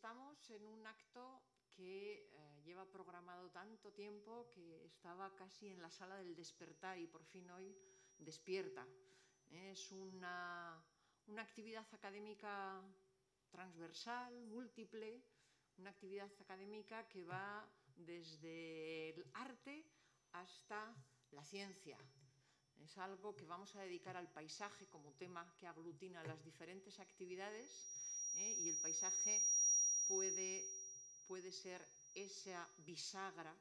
estamos en un acto que lleva programado tanto tiempo que estaba casi en la sala del despertar y por fin hoy despierta. Es una actividad académica transversal, múltiple, una actividad académica que va desde el arte hasta la ciencia. Es algo que vamos a dedicar al paisaje como tema que aglutina las diferentes actividades, y el paisaje puede ser esa bisagra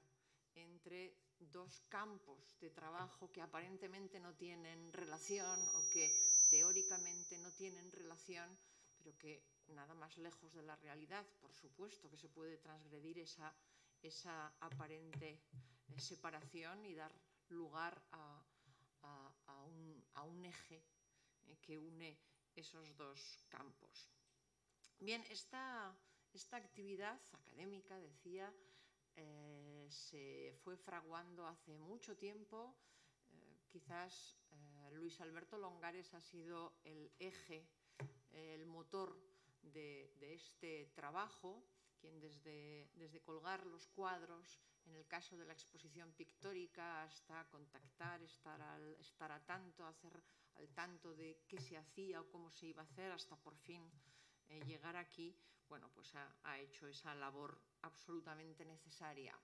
entre dos campos de trabajo que aparentemente no tienen relación o que teóricamente no tienen relación, pero que nada más lejos de la realidad, por supuesto, que se puede transgredir esa aparente separación y dar lugar a un eje que une esos dos campos. Bien, esta actividad académica, decía, se fue fraguando hace mucho tiempo. Quizás Luis Alberto Longares ha sido el eje, el motor de este trabajo, quien desde colgar los cuadros, en el caso de la exposición pictórica, hasta contactar, estar al tanto, hacer al tanto de qué se hacía o cómo se iba a hacer, hasta por fin llegar aquí, bueno, pues ha hecho esa labor absolutamente necesaria.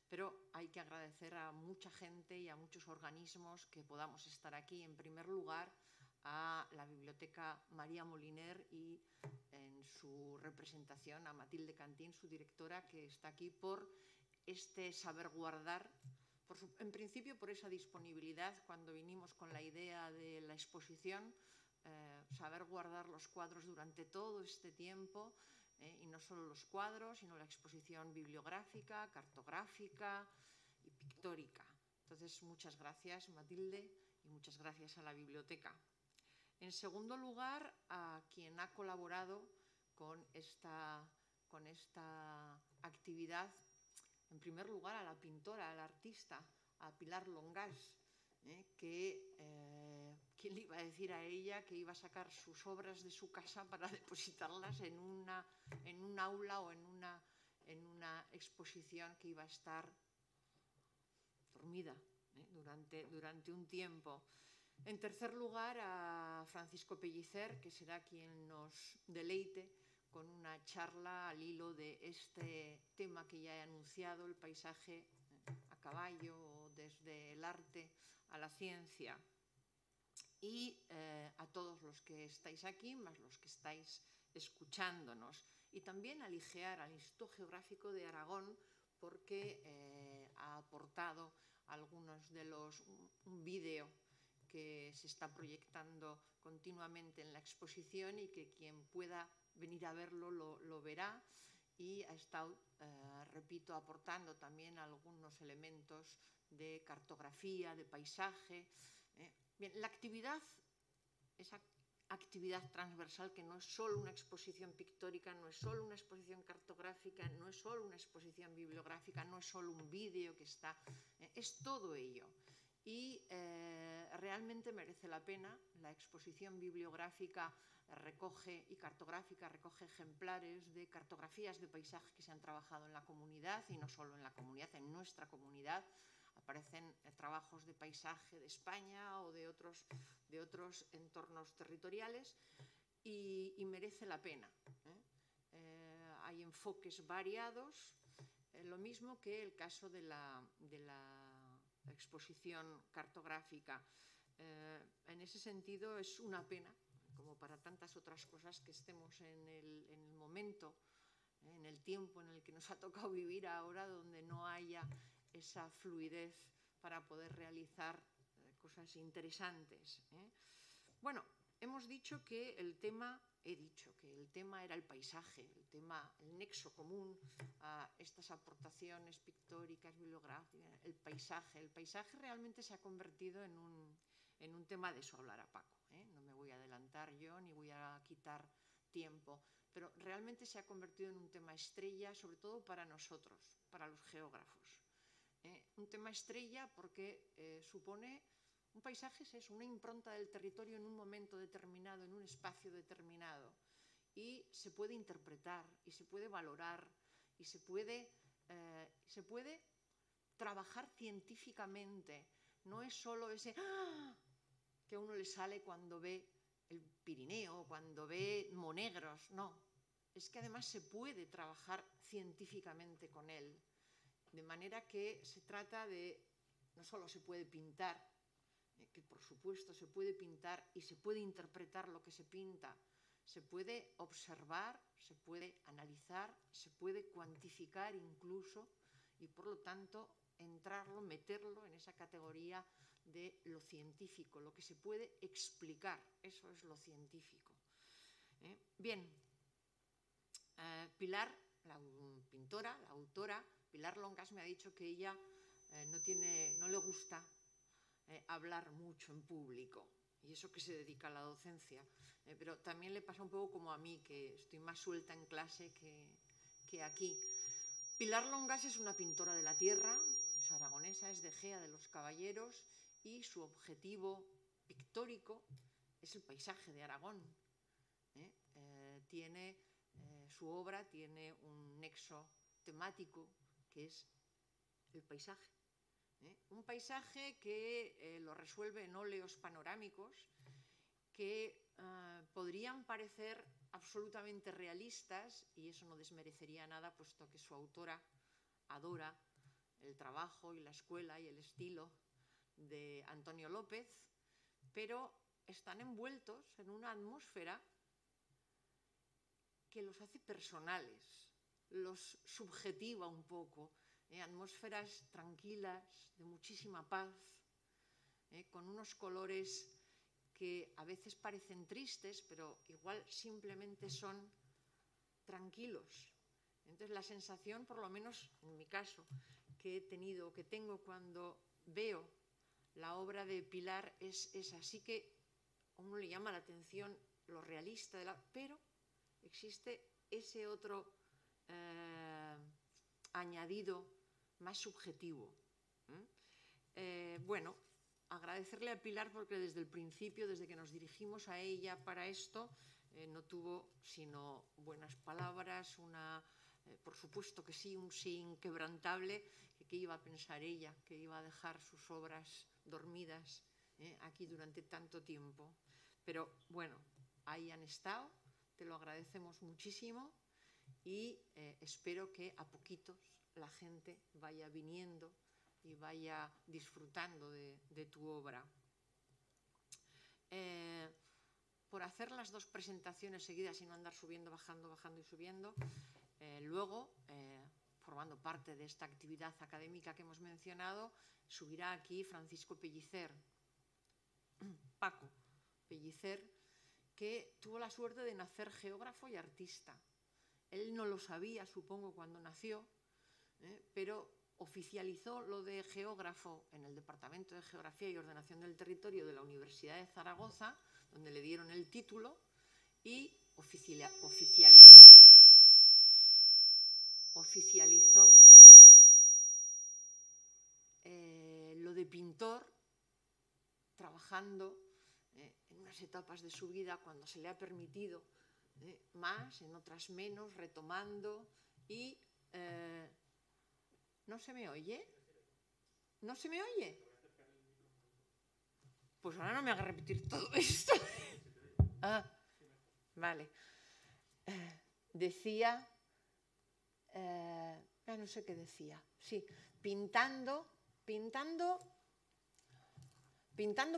Pero hay que agradecer a mucha gente y a muchos organismos que podamos estar aquí. En primer lugar, a la Biblioteca María Moliner y en su representación a Matilde Cantín, su directora, que está aquí por este saber guardar, en principio por esa disponibilidad cuando vinimos con la idea de la exposición, saber guardar los cuadros durante todo este tiempo, y no solo los cuadros, sino la exposición bibliográfica, cartográfica y pictórica. Entonces, muchas gracias, Matilde, y muchas gracias a la biblioteca. En segundo lugar, a quien ha colaborado con esta actividad, en primer lugar a la pintora, a la artista, a Pilar Longás, ¿quién le iba a decir a ella que iba a sacar sus obras de su casa para depositarlas en un aula o en una exposición que iba a estar dormida durante un tiempo? En tercer lugar, a Francisco Pellicer, que será quien nos deleite con una charla al hilo de este tema que ya he anunciado, el paisaje a caballo, desde el arte a la ciencia. Y a todos los que estáis aquí, más los que estáis escuchándonos. Y también al IGEAR, al Instituto Geográfico de Aragón, porque ha aportado algunos de un vídeo que se está proyectando continuamente en la exposición y que quien pueda venir a verlo lo verá, y ha estado, repito, aportando también algunos elementos de cartografía, de paisaje. Bien, la actividad, esa actividad transversal que no es solo una exposición pictórica, no es solo una exposición cartográfica, no es solo una exposición bibliográfica, no es solo un vídeo que está, es todo ello. Y realmente merece la pena. La exposición bibliográfica y cartográfica recoge ejemplares de cartografías de paisaje que se han trabajado en la comunidad, y no solo en la comunidad, en nuestra comunidad. Aparecen trabajos de paisaje de España o de otros entornos territoriales, y merece la pena. Hay enfoques variados, lo mismo que el caso de la exposición cartográfica. En ese sentido, es una pena, como para tantas otras cosas, que estemos en el momento, en el tiempo en el que nos ha tocado vivir ahora, donde no haya esa fluidez para poder realizar cosas interesantes. Bueno, hemos dicho que el tema era el paisaje, el nexo común a estas aportaciones pictóricas, bibliográficas, el paisaje. El paisaje realmente se ha convertido en un tema, de eso hablará Paco, no me voy a adelantar yo ni voy a quitar tiempo, pero realmente se ha convertido en un tema estrella, sobre todo para nosotros, para los geógrafos. Un tema estrella porque supone, un paisaje es eso, una impronta del territorio en un momento determinado, en un espacio determinado. y se puede interpretar y se puede valorar y se puede trabajar científicamente. No es solo ese ¡ah! Que a uno le sale cuando ve el Pirineo, cuando ve Monegros, no. Es que además se puede trabajar científicamente con él, de manera que se trata de, no solo se puede pintar, que por supuesto se puede pintar y se puede interpretar lo que se pinta, se puede observar, se puede analizar, se puede cuantificar incluso y por lo tanto meterlo en esa categoría de lo científico, lo que se puede explicar, eso es lo científico. Bien, Pilar, la pintora, la autora, Pilar Longas me ha dicho que ella no le gusta hablar mucho en público, y eso que se dedica a la docencia, pero también le pasa un poco como a mí, que estoy más suelta en clase que aquí. Pilar Longas es una pintora de la tierra, es aragonesa, es de Gea de los Caballeros, y su objetivo pictórico es el paisaje de Aragón. Su obra tiene un nexo temático que es el paisaje. Un paisaje que lo resuelve en óleos panorámicos que podrían parecer absolutamente realistas, y eso no desmerecería nada, puesto que su autora adora el trabajo y la escuela y el estilo de Antonio López, pero están envueltos en una atmósfera que los hace personales, los subjetiva un poco, atmósferas tranquilas, de muchísima paz, con unos colores que a veces parecen tristes, pero igual simplemente son tranquilos. Entonces la sensación, por lo menos en mi caso, que tengo cuando veo la obra de Pilar es esa. Así que a uno le llama la atención lo realista, pero existe ese otro añadido más subjetivo. Bueno, agradecerle a Pilar porque desde el principio, desde que nos dirigimos a ella para esto, no tuvo sino buenas palabras, por supuesto que sí, un sí inquebrantable, que iba a pensar ella, que iba a dejar sus obras dormidas aquí durante tanto tiempo. Pero bueno, ahí han estado, te lo agradecemos muchísimo y espero que a poquitos la gente vaya viniendo y vaya disfrutando de tu obra. Por hacer las dos presentaciones seguidas y no andar subiendo, bajando, bajando y subiendo, luego, formando parte de esta actividad académica que hemos mencionado, subirá aquí Francisco Pellicer, Paco Pellicer, que tuvo la suerte de nacer geógrafo y artista. Él no lo sabía, supongo, cuando nació, pero oficializó lo de geógrafo en el Departamento de Geografía y Ordenación del Territorio de la Universidad de Zaragoza, donde le dieron el título, y oficializó lo de pintor, trabajando en unas etapas de su vida cuando se le ha permitido más, en otras menos, retomando y... ¿No se me oye? ¿No se me oye? Pues ahora no me haga repetir todo esto. Ah, vale. Decía, no sé qué decía. Sí, pintando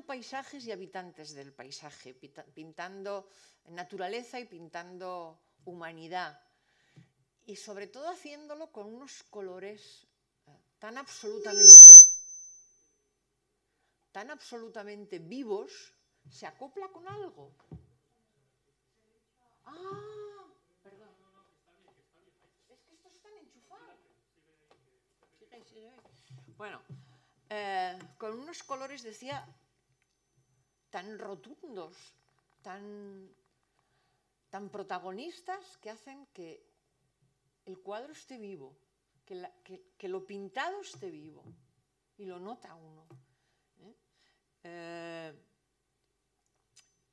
paisajes y habitantes del paisaje, pintando naturaleza y pintando humanidad. Y sobre todo haciéndolo con unos colores tan absolutamente vivos. ¿Se acopla con algo? Ah, perdón. Es que estos están enchufados. Sigue. Bueno, con unos colores, decía, tan rotundos, tan protagonistas, que hacen que el cuadro esté vivo, que lo pintado esté vivo, y lo nota uno.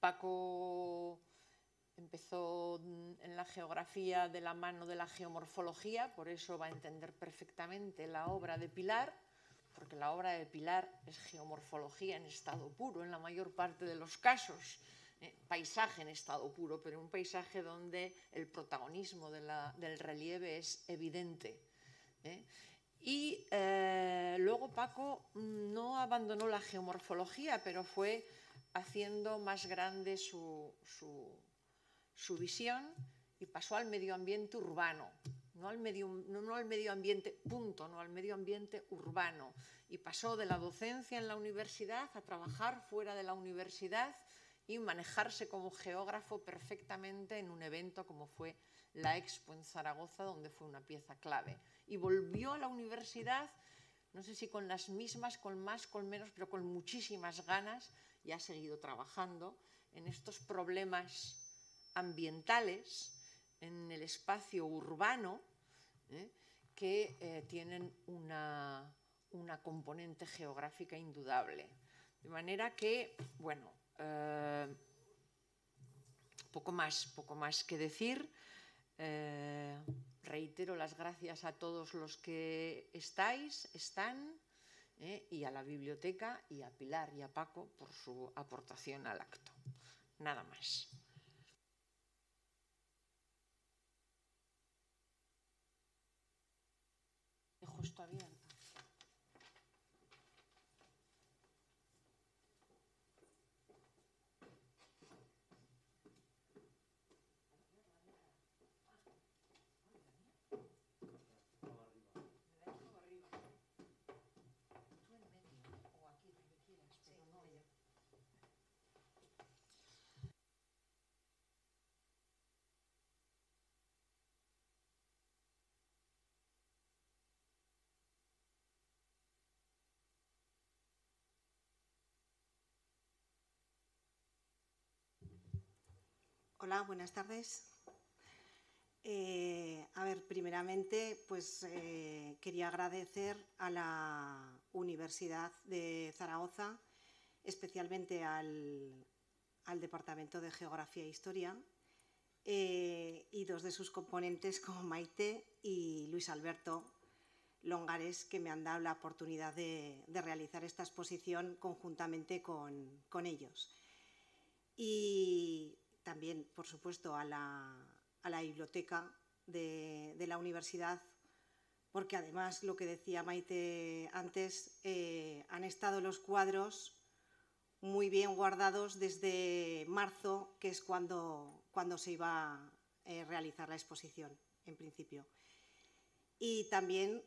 Paco empezó en la geografía de la mano de la geomorfología, por eso va a entender perfectamente la obra de Pilar, porque la obra de Pilar es geomorfología en estado puro, en la mayor parte de los casos, paisaje en estado puro, pero un paisaje donde el protagonismo del relieve es evidente. Y luego Paco no abandonó la geomorfología, pero fue haciendo más grande su visión y pasó al medio ambiente urbano, no al medio ambiente punto, no al medio ambiente urbano. Y pasó de la docencia en la universidad a trabajar fuera de la universidad y manejarse como geógrafo perfectamente en un evento como fue la Expo en Zaragoza, donde fue una pieza clave. Y volvió a la universidad, no sé si con las mismas, con más, con menos, pero con muchísimas ganas, y ha seguido trabajando en estos problemas ambientales en el espacio urbano, que tienen una componente geográfica indudable. De manera que, bueno, poco más que decir. Reitero las gracias a todos los que están, y a la biblioteca, y a Pilar y a Paco por su aportación al acto. Nada más. Dejo esto abierto. Hola, buenas tardes. Primeramente, pues quería agradecer a la Universidad de Zaragoza, especialmente al Departamento de Geografía e Historia, y dos de sus componentes como Maite y Luis Alberto Longares, que me han dado la oportunidad de realizar esta exposición conjuntamente con ellos. Y también, por supuesto, a la biblioteca de la universidad, porque además, lo que decía Maite antes, han estado los cuadros muy bien guardados desde marzo, que es cuando se iba a realizar la exposición, en principio. Y también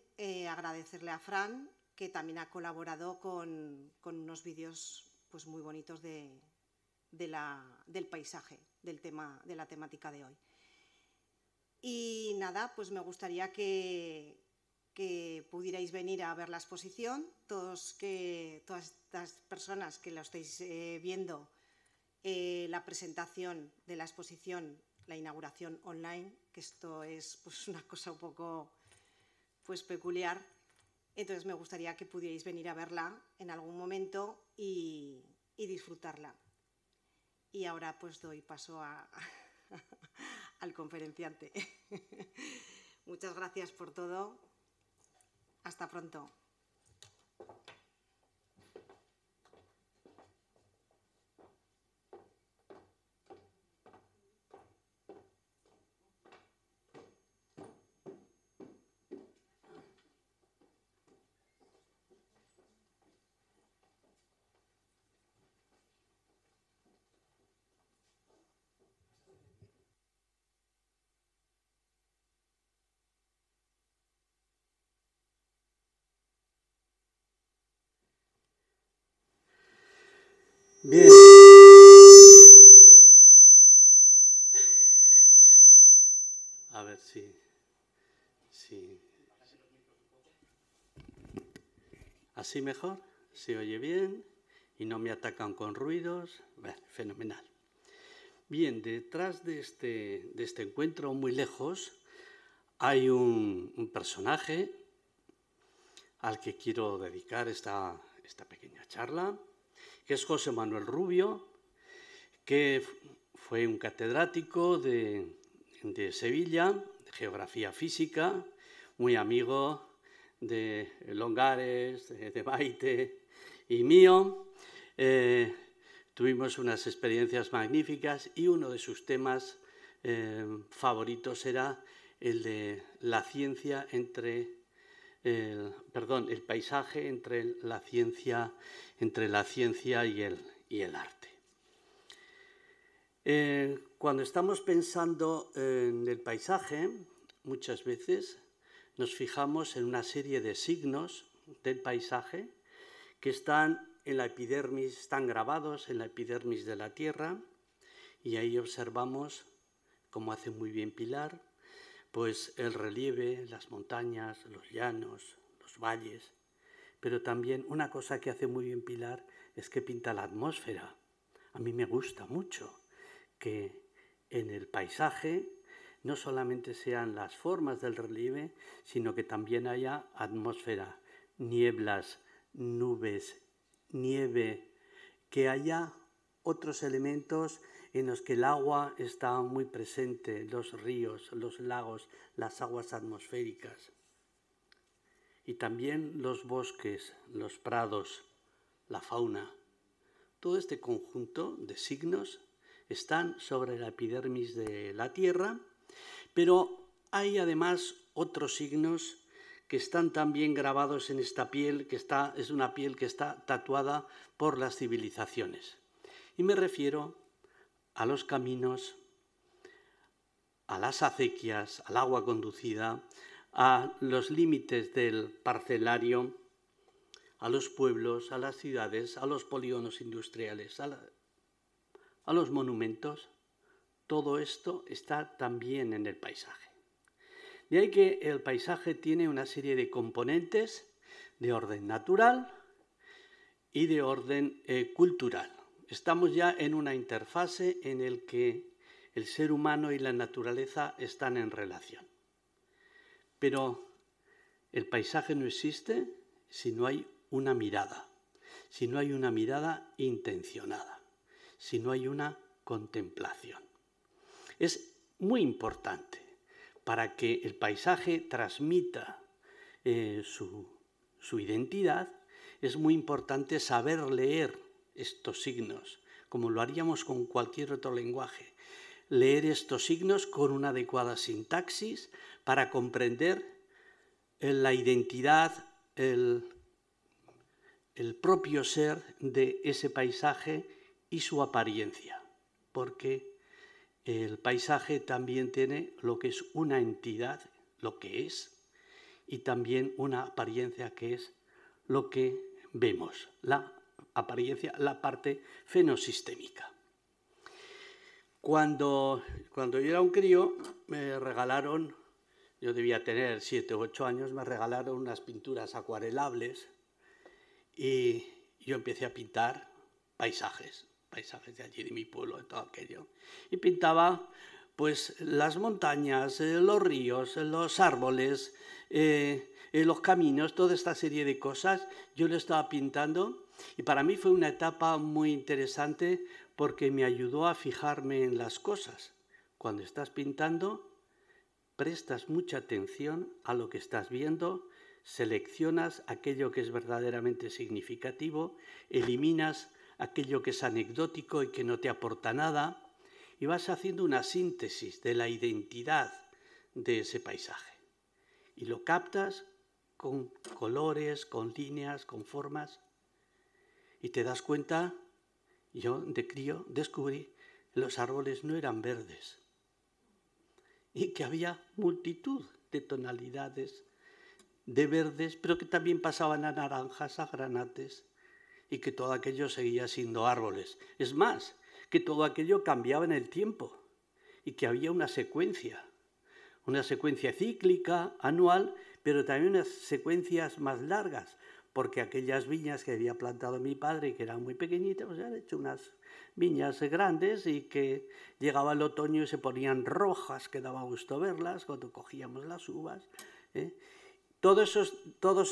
agradecerle a Fran, que también ha colaborado con unos vídeos pues, muy bonitos del paisaje, de la temática de hoy. Y nada, pues me gustaría que pudierais venir a ver la exposición, todas estas personas que lo estáis viendo, la presentación de la exposición, la inauguración online, que esto es pues, una cosa un poco pues, peculiar. Entonces me gustaría que pudierais venir a verla en algún momento y disfrutarla. Y ahora pues doy paso al conferenciante. Muchas gracias por todo. Hasta pronto. Bien. A ver si. ¿Así mejor? ¿Se oye bien? ¿Y no me atacan con ruidos? Bueno, fenomenal. Bien, detrás de este encuentro, muy lejos, hay un personaje al que quiero dedicar esta pequeña charla, que es José Manuel Rubio, que fue un catedrático de Sevilla, de geografía física, muy amigo de Longares, de Maite y mío. Tuvimos unas experiencias magníficas y uno de sus temas favoritos era el de la ciencia el paisaje entre la ciencia y el arte. Cuando estamos pensando en el paisaje, muchas veces nos fijamos en una serie de signos del paisaje que están en la epidermis, están grabados en la epidermis de la Tierra, y ahí observamos, como hace muy bien Pilar, pues el relieve, las montañas, los llanos, los valles. Pero también una cosa que hace muy bien Pilar es que pinta la atmósfera. A mí me gusta mucho que en el paisaje no solamente sean las formas del relieve, sino que también haya atmósfera, nieblas, nubes, nieve, que haya otros elementos en los que el agua está muy presente, los ríos, los lagos, las aguas atmosféricas. Y también los bosques, los prados, la fauna. Todo este conjunto de signos están sobre la epidermis de la Tierra, pero hay además otros signos que están también grabados en esta piel, es una piel que está tatuada por las civilizaciones. Y me refiero a los caminos, a las acequias, al agua conducida, a los límites del parcelario, a los pueblos, a las ciudades, a los polígonos industriales, a los monumentos. Todo esto está también en el paisaje. De ahí que el paisaje tiene una serie de componentes de orden natural y de orden cultural. Estamos ya en una interfase en la que el ser humano y la naturaleza están en relación. Pero el paisaje no existe si no hay una mirada, si no hay una mirada intencionada, si no hay una contemplación. Es muy importante para que el paisaje transmita su identidad, es muy importante saber leer estos signos, como lo haríamos con cualquier otro lenguaje. Leer estos signos con una adecuada sintaxis para comprender la identidad, el propio ser de ese paisaje y su apariencia, porque el paisaje también tiene lo que es una entidad, lo que es, y también una apariencia que es lo que vemos, la apariencia, la parte fenosistémica. Cuando yo era un crío, me regalaron, yo debía tener 7 u 8 años, me regalaron unas pinturas acuarelables y yo empecé a pintar paisajes de allí, de mi pueblo, de todo aquello. Y pintaba pues las montañas, los ríos, los árboles, los caminos, toda esta serie de cosas. Yo lo estaba pintando y para mí fue una etapa muy interesante porque me ayudó a fijarme en las cosas. Cuando estás pintando, prestas mucha atención a lo que estás viendo, seleccionas aquello que es verdaderamente significativo, eliminas aquello que es anecdótico y que no te aporta nada, y vas haciendo una síntesis de la identidad de ese paisaje. Y lo captas con colores, con líneas, con formas, y te das cuenta, yo de crío descubrí que los árboles no eran verdes, y que había multitud de tonalidades de verdes, pero que también pasaban a naranjas, a granates, y que todo aquello seguía siendo árboles. Es más, que todo aquello cambiaba en el tiempo y que había una secuencia cíclica, anual, pero también unas secuencias más largas, porque aquellas viñas que había plantado mi padre, que eran muy pequeñitas, pues han hecho unas viñas grandes y que llegaba el otoño y se ponían rojas, que daba gusto verlas cuando cogíamos las uvas. Todos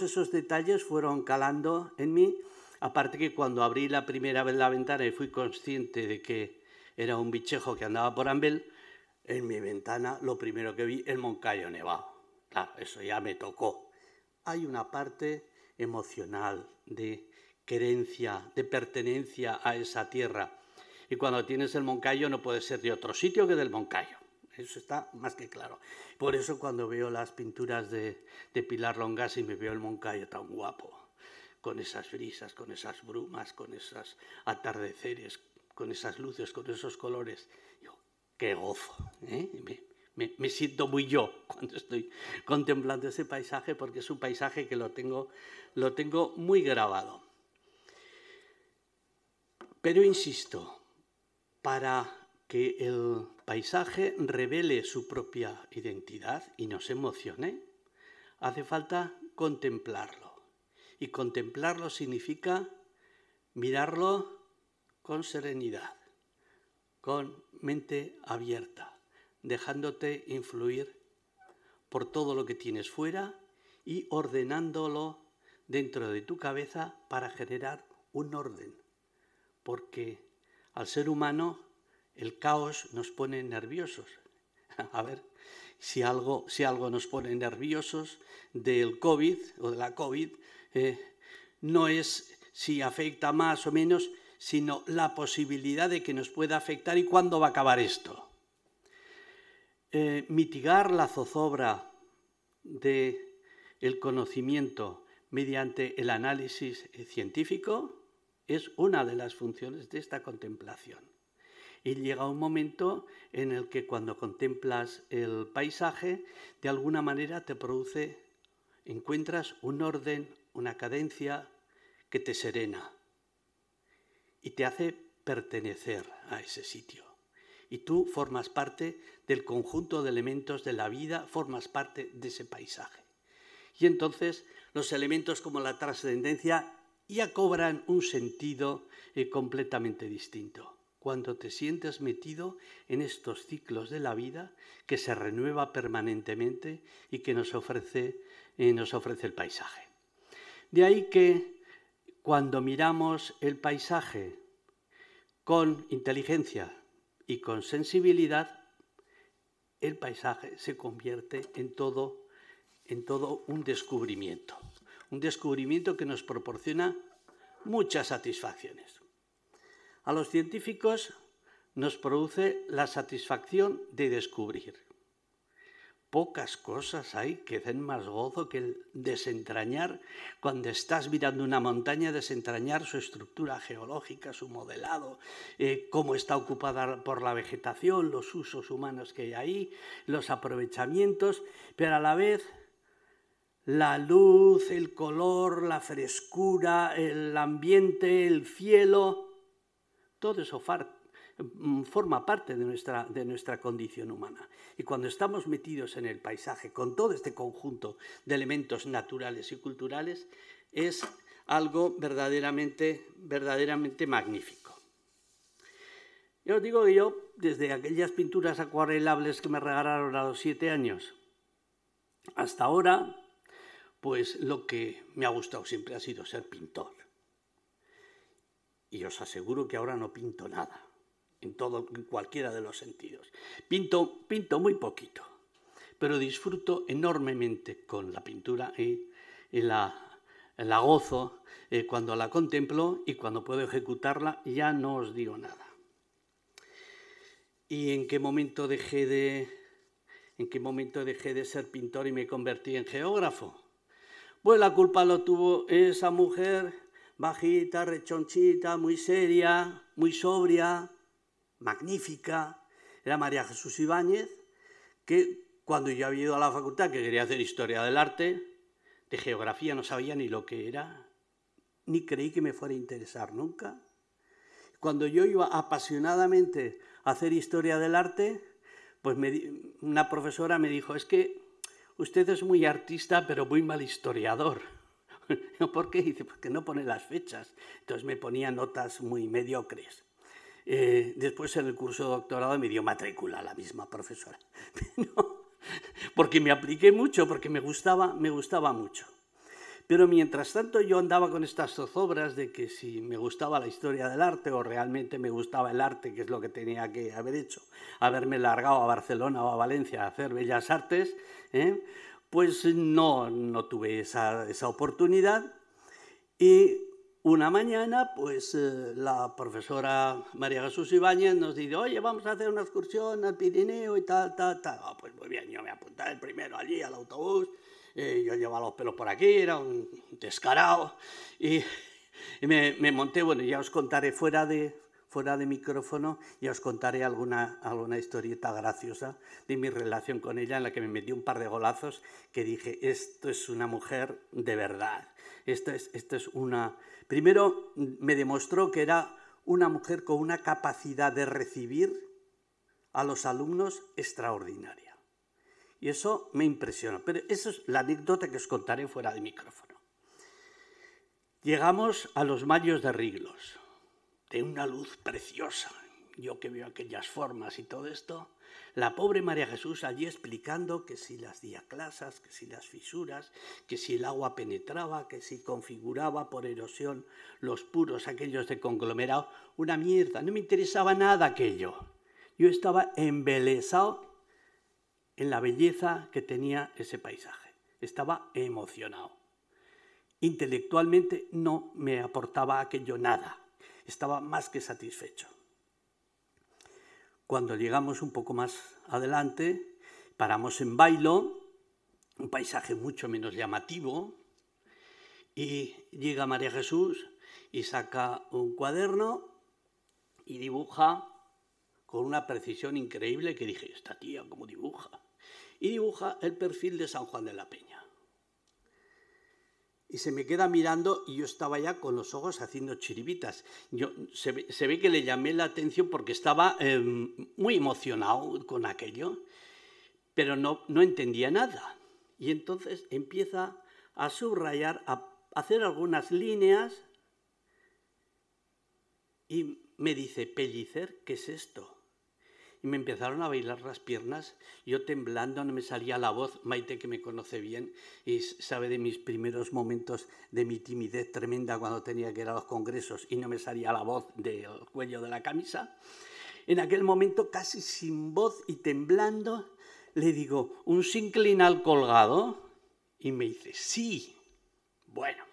esos detalles fueron calando en mí. Aparte que cuando abrí la primera vez la ventana y fui consciente de que era un bichejo que andaba por Ambel, en mi ventana lo primero que vi, el Moncayo nevado. Claro, eso ya me tocó. Hay una parte emocional de querencia, de pertenencia a esa tierra. Y cuando tienes el Moncayo no puede ser de otro sitio que del Moncayo. Eso está más que claro. Por eso cuando veo las pinturas de Pilar Longasi me veo el Moncayo tan guapo, con esas brisas, con esas brumas, con esos atardeceres, con esas luces, con esos colores. Yo, qué gozo, ¿eh? Me siento muy yo cuando estoy contemplando ese paisaje, porque es un paisaje que lo tengo muy grabado. Pero insisto, para que el paisaje revele su propia identidad y nos emocione, hace falta contemplarlo. Y contemplarlo significa mirarlo con serenidad, con mente abierta, dejándote influir por todo lo que tienes fuera y ordenándolo dentro de tu cabeza para generar un orden. Porque al ser humano el caos nos pone nerviosos. A ver, si algo nos pone nerviosos del COVID o de la COVID, no es si afecta más o menos, sino la posibilidad de que nos pueda afectar y cuándo va a acabar esto. Mitigar la zozobra del conocimiento mediante el análisis científico es una de las funciones de esta contemplación. Y llega un momento en el que cuando contemplas el paisaje, de alguna manera encuentras un orden, una cadencia que te serena y te hace pertenecer a ese sitio. Y tú formas parte del conjunto de elementos de la vida, formas parte de ese paisaje. Y entonces los elementos como la trascendencia ya cobran un sentido completamente distinto. Cuando te sientes metido en estos ciclos de la vida que se renueva permanentemente y que nos ofrece el paisaje. De ahí que cuando miramos el paisaje con inteligencia y con sensibilidad, el paisaje se convierte en todo un descubrimiento que nos proporciona muchas satisfacciones. A los científicos nos produce la satisfacción de descubrir. Pocas cosas hay que den más gozo que el desentrañar, cuando estás mirando una montaña, desentrañar su estructura geológica, su modelado, cómo está ocupada por la vegetación, los usos humanos que hay ahí, los aprovechamientos, pero a la vez la luz, el color, la frescura, el ambiente, el cielo, todo eso forma parte de nuestra condición humana. Y cuando estamos metidos en el paisaje con todo este conjunto de elementos naturales y culturales, es algo verdaderamente magnífico. Yo os digo que yo, desde aquellas pinturas acuarelables que me regalaron a los 7 años, hasta ahora, pues lo que me ha gustado siempre ha sido ser pintor. Y os aseguro que ahora no pinto nada, en cualquiera de los sentidos. Pinto muy poquito, pero disfruto enormemente con la pintura y la gozo cuando la contemplo, y cuando puedo ejecutarla ya no os digo nada. ¿Y en qué momento dejé de ser pintor y me convertí en geógrafo? Pues la culpa lo tuvo esa mujer bajita, rechonchita, muy seria, muy sobria, magnífica. Era María Jesús Ibáñez, que cuando yo había ido a la facultad, que quería hacer historia del arte, de geografía no sabía ni lo que era, ni creí que me fuera a interesar nunca. Cuando yo iba apasionadamente a hacer historia del arte, pues una profesora me dijo, es que usted es muy artista, pero muy mal historiador. ¿Por qué? Dice, porque no pone las fechas. Entonces me ponía notas muy mediocres. Después en el curso de doctorado me dio matrícula la misma profesora. Porque me apliqué mucho, porque me gustaba mucho. Pero mientras tanto yo andaba con estas zozobras de que si me gustaba la historia del arte o realmente me gustaba el arte, que es lo que tenía que haber hecho, haberme largado a Barcelona o a Valencia a hacer bellas artes, pues no tuve esa oportunidad. Y una mañana, pues la profesora María Jesús Ibáñez nos dice, oye, vamos a hacer una excursión al Pirineo y tal. Pues muy bien, yo me apunté el primero allí al autobús, yo llevaba los pelos por aquí, era un descarado, y me monté, bueno, ya os contaré fuera de micrófono, ya os contaré alguna historieta graciosa de mi relación con ella, en la que me metí un par de golazos que dije, esto es una mujer de verdad. Esto es una... Primero me demostró que era una mujer con una capacidad de recibir a los alumnos extraordinaria. Y eso me impresionó. Pero esa es la anécdota que os contaré fuera de micrófono. Llegamos a los Mayos de Riglos, de una luz preciosa. Yo que veo aquellas formas y todo esto, la pobre María Jesús allí explicando que si las diaclasas, que si las fisuras, que si el agua penetraba, que si configuraba por erosión los puros aquellos de conglomerado. Una mierda, no me interesaba nada aquello. Yo estaba embelesado en la belleza que tenía ese paisaje. Estaba emocionado. Intelectualmente no me aportaba aquello nada. Estaba más que satisfecho. Cuando llegamos un poco más adelante, paramos en Bailo, un paisaje mucho menos llamativo, y llega María Jesús y saca un cuaderno y dibuja con una precisión increíble que dije, esta tía, ¿cómo dibuja? Y dibuja el perfil de San Juan de la Peña. Y se me queda mirando y yo estaba ya con los ojos haciendo chiribitas. Se ve que le llamé la atención porque estaba muy emocionado con aquello, pero no entendía nada. Y entonces empieza a subrayar, a hacer algunas líneas y me dice, Pellicer, ¿qué es esto? Y me empezaron a bailar las piernas, yo temblando, no me salía la voz. Maite, que me conoce bien y sabe de mis primeros momentos de mi timidez tremenda cuando tenía que ir a los congresos y no me salía la voz del cuello de la camisa. En aquel momento, casi sin voz y temblando, le digo, ¿un sinclinal colgado? Y me dice, sí. Bueno,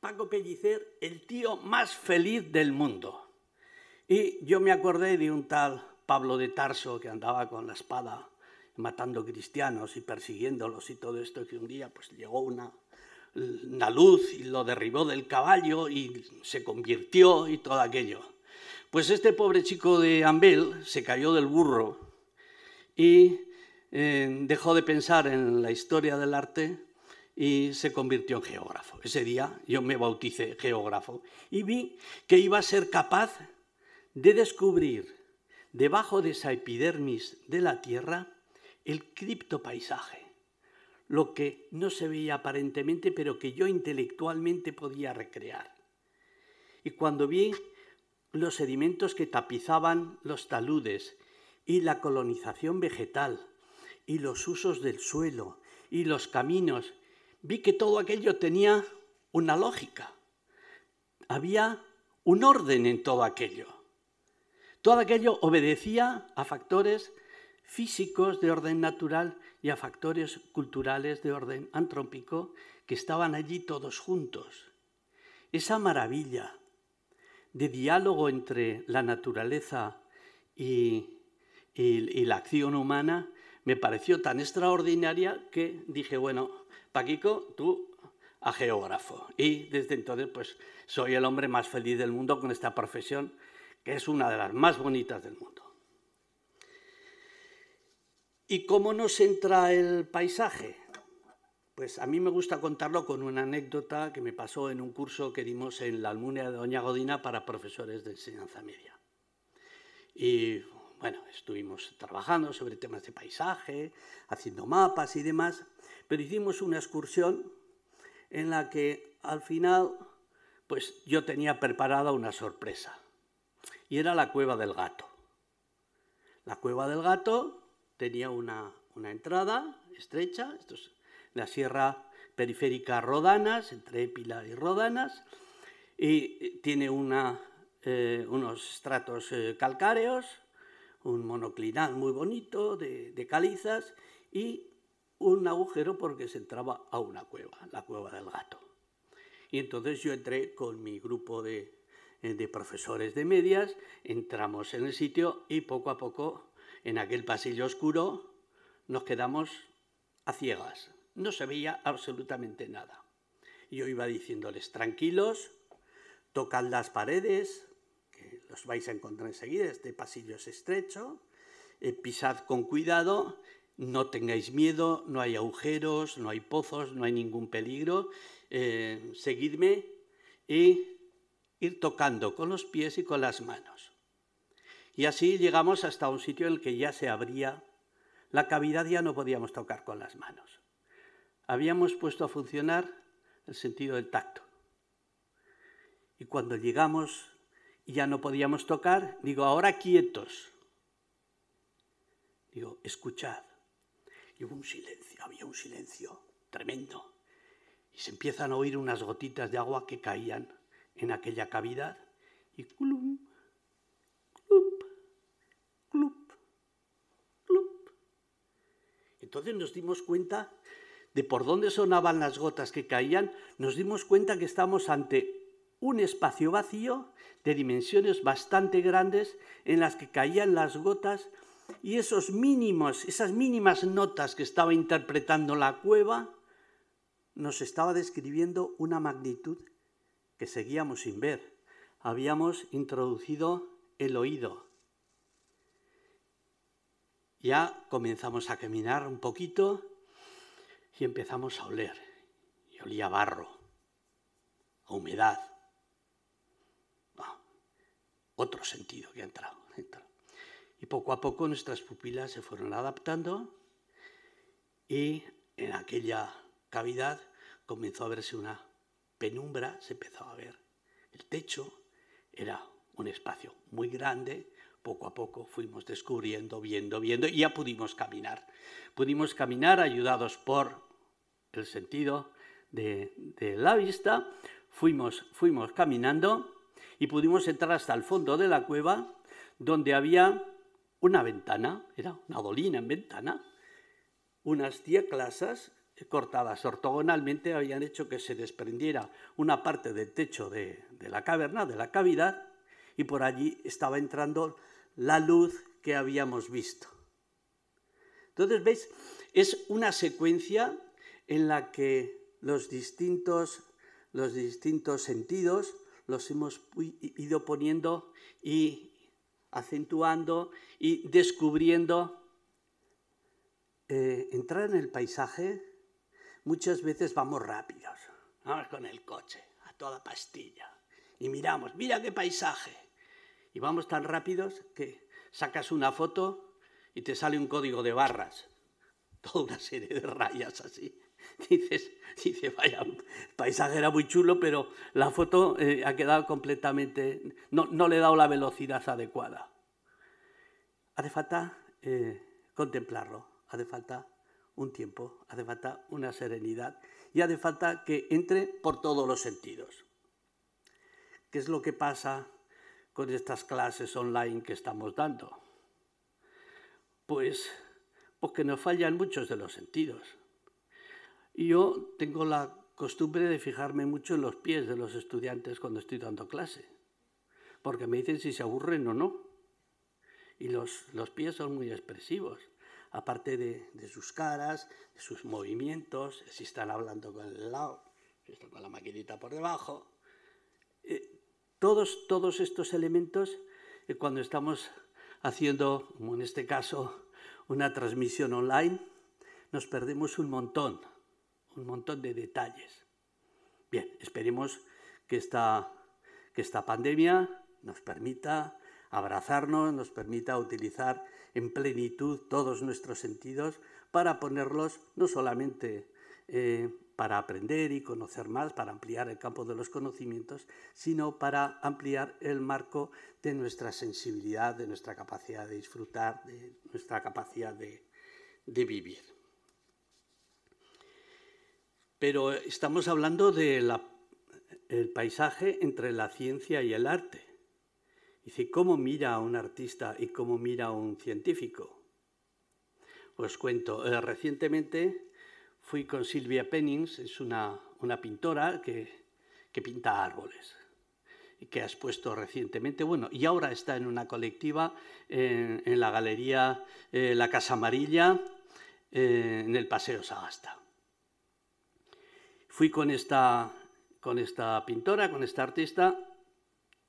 Paco Pellicer, el tío más feliz del mundo. Y yo me acordé de un tal Pablo de Tarso, que andaba con la espada matando cristianos y persiguiéndolos y todo esto, que un día pues llegó una luz y lo derribó del caballo y se convirtió y todo aquello. Pues este pobre chico de Ambel se cayó del burro y dejó de pensar en la historia del arte y se convirtió en geógrafo. Ese día yo me bauticé geógrafo y vi que iba a ser capaz de descubrir debajo de esa epidermis de la Tierra el criptopaisaje, lo que no se veía aparentemente, pero que yo intelectualmente podía recrear. Y cuando vi los sedimentos que tapizaban los taludes y la colonización vegetal y los usos del suelo y los caminos, vi que todo aquello tenía una lógica. Había un orden en todo aquello. Todo aquello obedecía a factores físicos de orden natural y a factores culturales de orden antrópico que estaban allí todos juntos. Esa maravilla de diálogo entre la naturaleza y la acción humana me pareció tan extraordinaria que dije, bueno, Paquico, tú a geógrafo. Y desde entonces pues soy el hombre más feliz del mundo con esta profesión, que es una de las más bonitas del mundo. ¿Y cómo nos entra el paisaje? Pues a mí me gusta contarlo con una anécdota que me pasó en un curso que dimos en la Almunia de Doña Godina para profesores de enseñanza media. Y bueno, estuvimos trabajando sobre temas de paisaje, haciendo mapas y demás, pero hicimos una excursión en la que al final pues yo tenía preparada una sorpresa. Y era la Cueva del Gato. La Cueva del Gato tenía una entrada estrecha, esto es la Sierra periférica Rodanas, entre Épila y Rodanas, y tiene unos estratos calcáreos, un monoclinal muy bonito de calizas y un agujero porque se entraba a una cueva, la Cueva del Gato. Y entonces yo entré con mi grupo de profesores de medias, entramos en el sitio y poco a poco, en aquel pasillo oscuro, nos quedamos a ciegas. No se veía absolutamente nada. Yo iba diciéndoles, tranquilos, tocad las paredes, que los vais a encontrar enseguida, este pasillo es estrecho, pisad con cuidado, no tengáis miedo, no hay agujeros, no hay pozos, no hay ningún peligro, seguidme y ir tocando con los pies y con las manos. Y así llegamos hasta un sitio en el que ya se abría la cavidad, ya no podíamos tocar con las manos. Habíamos puesto a funcionar el sentido del tacto. Y cuando llegamos y ya no podíamos tocar, digo, ahora quietos. Digo, escuchad. Y hubo un silencio, había un silencio tremendo. Y se empiezan a oír unas gotitas de agua que caían en aquella cavidad. Y clum, clup, clup, clup. Entonces nos dimos cuenta de por dónde sonaban las gotas que caían. Nos dimos cuenta que estamos ante un espacio vacío de dimensiones bastante grandes en las que caían las gotas. Y esas mínimas notas que estaba interpretando la cueva nos estaba describiendo una magnitud que seguíamos sin ver. Habíamos introducido el oído. Ya comenzamos a caminar un poquito y empezamos a oler. Y olía a barro, a humedad. Otro sentido que ha entrado. Y poco a poco nuestras pupilas se fueron adaptando y en aquella cavidad comenzó a verse una penumbra, se empezó a ver el techo, era un espacio muy grande. Poco a poco fuimos descubriendo, viendo y ya pudimos caminar. Pudimos caminar ayudados por el sentido de la vista, fuimos caminando y pudimos entrar hasta el fondo de la cueva donde había una ventana, era una dolina en ventana, unas diaclasas cortadas ortogonalmente habían hecho que se desprendiera una parte del techo de la caverna, de la cavidad, y por allí estaba entrando la luz que habíamos visto. Entonces, ¿veis? Es una secuencia en la que los distintos sentidos los hemos ido poniendo y acentuando y descubriendo. Entrar en el paisaje, muchas veces vamos rápidos, vamos con el coche a toda pastilla y miramos, mira qué paisaje, y vamos tan rápidos que sacas una foto y te sale un código de barras, toda una serie de rayas así. Dice, vaya, el paisaje era muy chulo, pero la foto ha quedado completamente, no le he dado la velocidad adecuada. Hace falta contemplarlo, hace falta un tiempo, hace falta una serenidad y hace falta que entre por todos los sentidos. ¿Qué es lo que pasa con estas clases online que estamos dando? Pues que nos fallan muchos de los sentidos. Y yo tengo la costumbre de fijarme mucho en los pies de los estudiantes cuando estoy dando clase, porque me dicen si se aburren o no. Y los pies son muy expresivos, aparte de sus caras, de sus movimientos, si están hablando con el lado, si están con la maquinita por debajo. Todos estos elementos, cuando estamos haciendo, como en este caso, una transmisión online, nos perdemos un montón de detalles. Bien, esperemos que esta pandemia nos permita abrazarnos, nos permita utilizar en plenitud todos nuestros sentidos para ponerlos no solamente para aprender y conocer más, para ampliar el campo de los conocimientos, sino para ampliar el marco de nuestra sensibilidad, de nuestra capacidad de disfrutar, de nuestra capacidad de vivir. pero estamos hablando del paisaje entre la ciencia y el arte. Dice, ¿cómo mira a un artista y cómo mira a un científico? Pues cuento, recientemente fui con Silvia Pennings, es una pintora que pinta árboles y que ha expuesto recientemente, bueno, y ahora está en una colectiva en la galería La Casa Amarilla, en el Paseo Sagasta. Fui con esta pintora, con esta artista,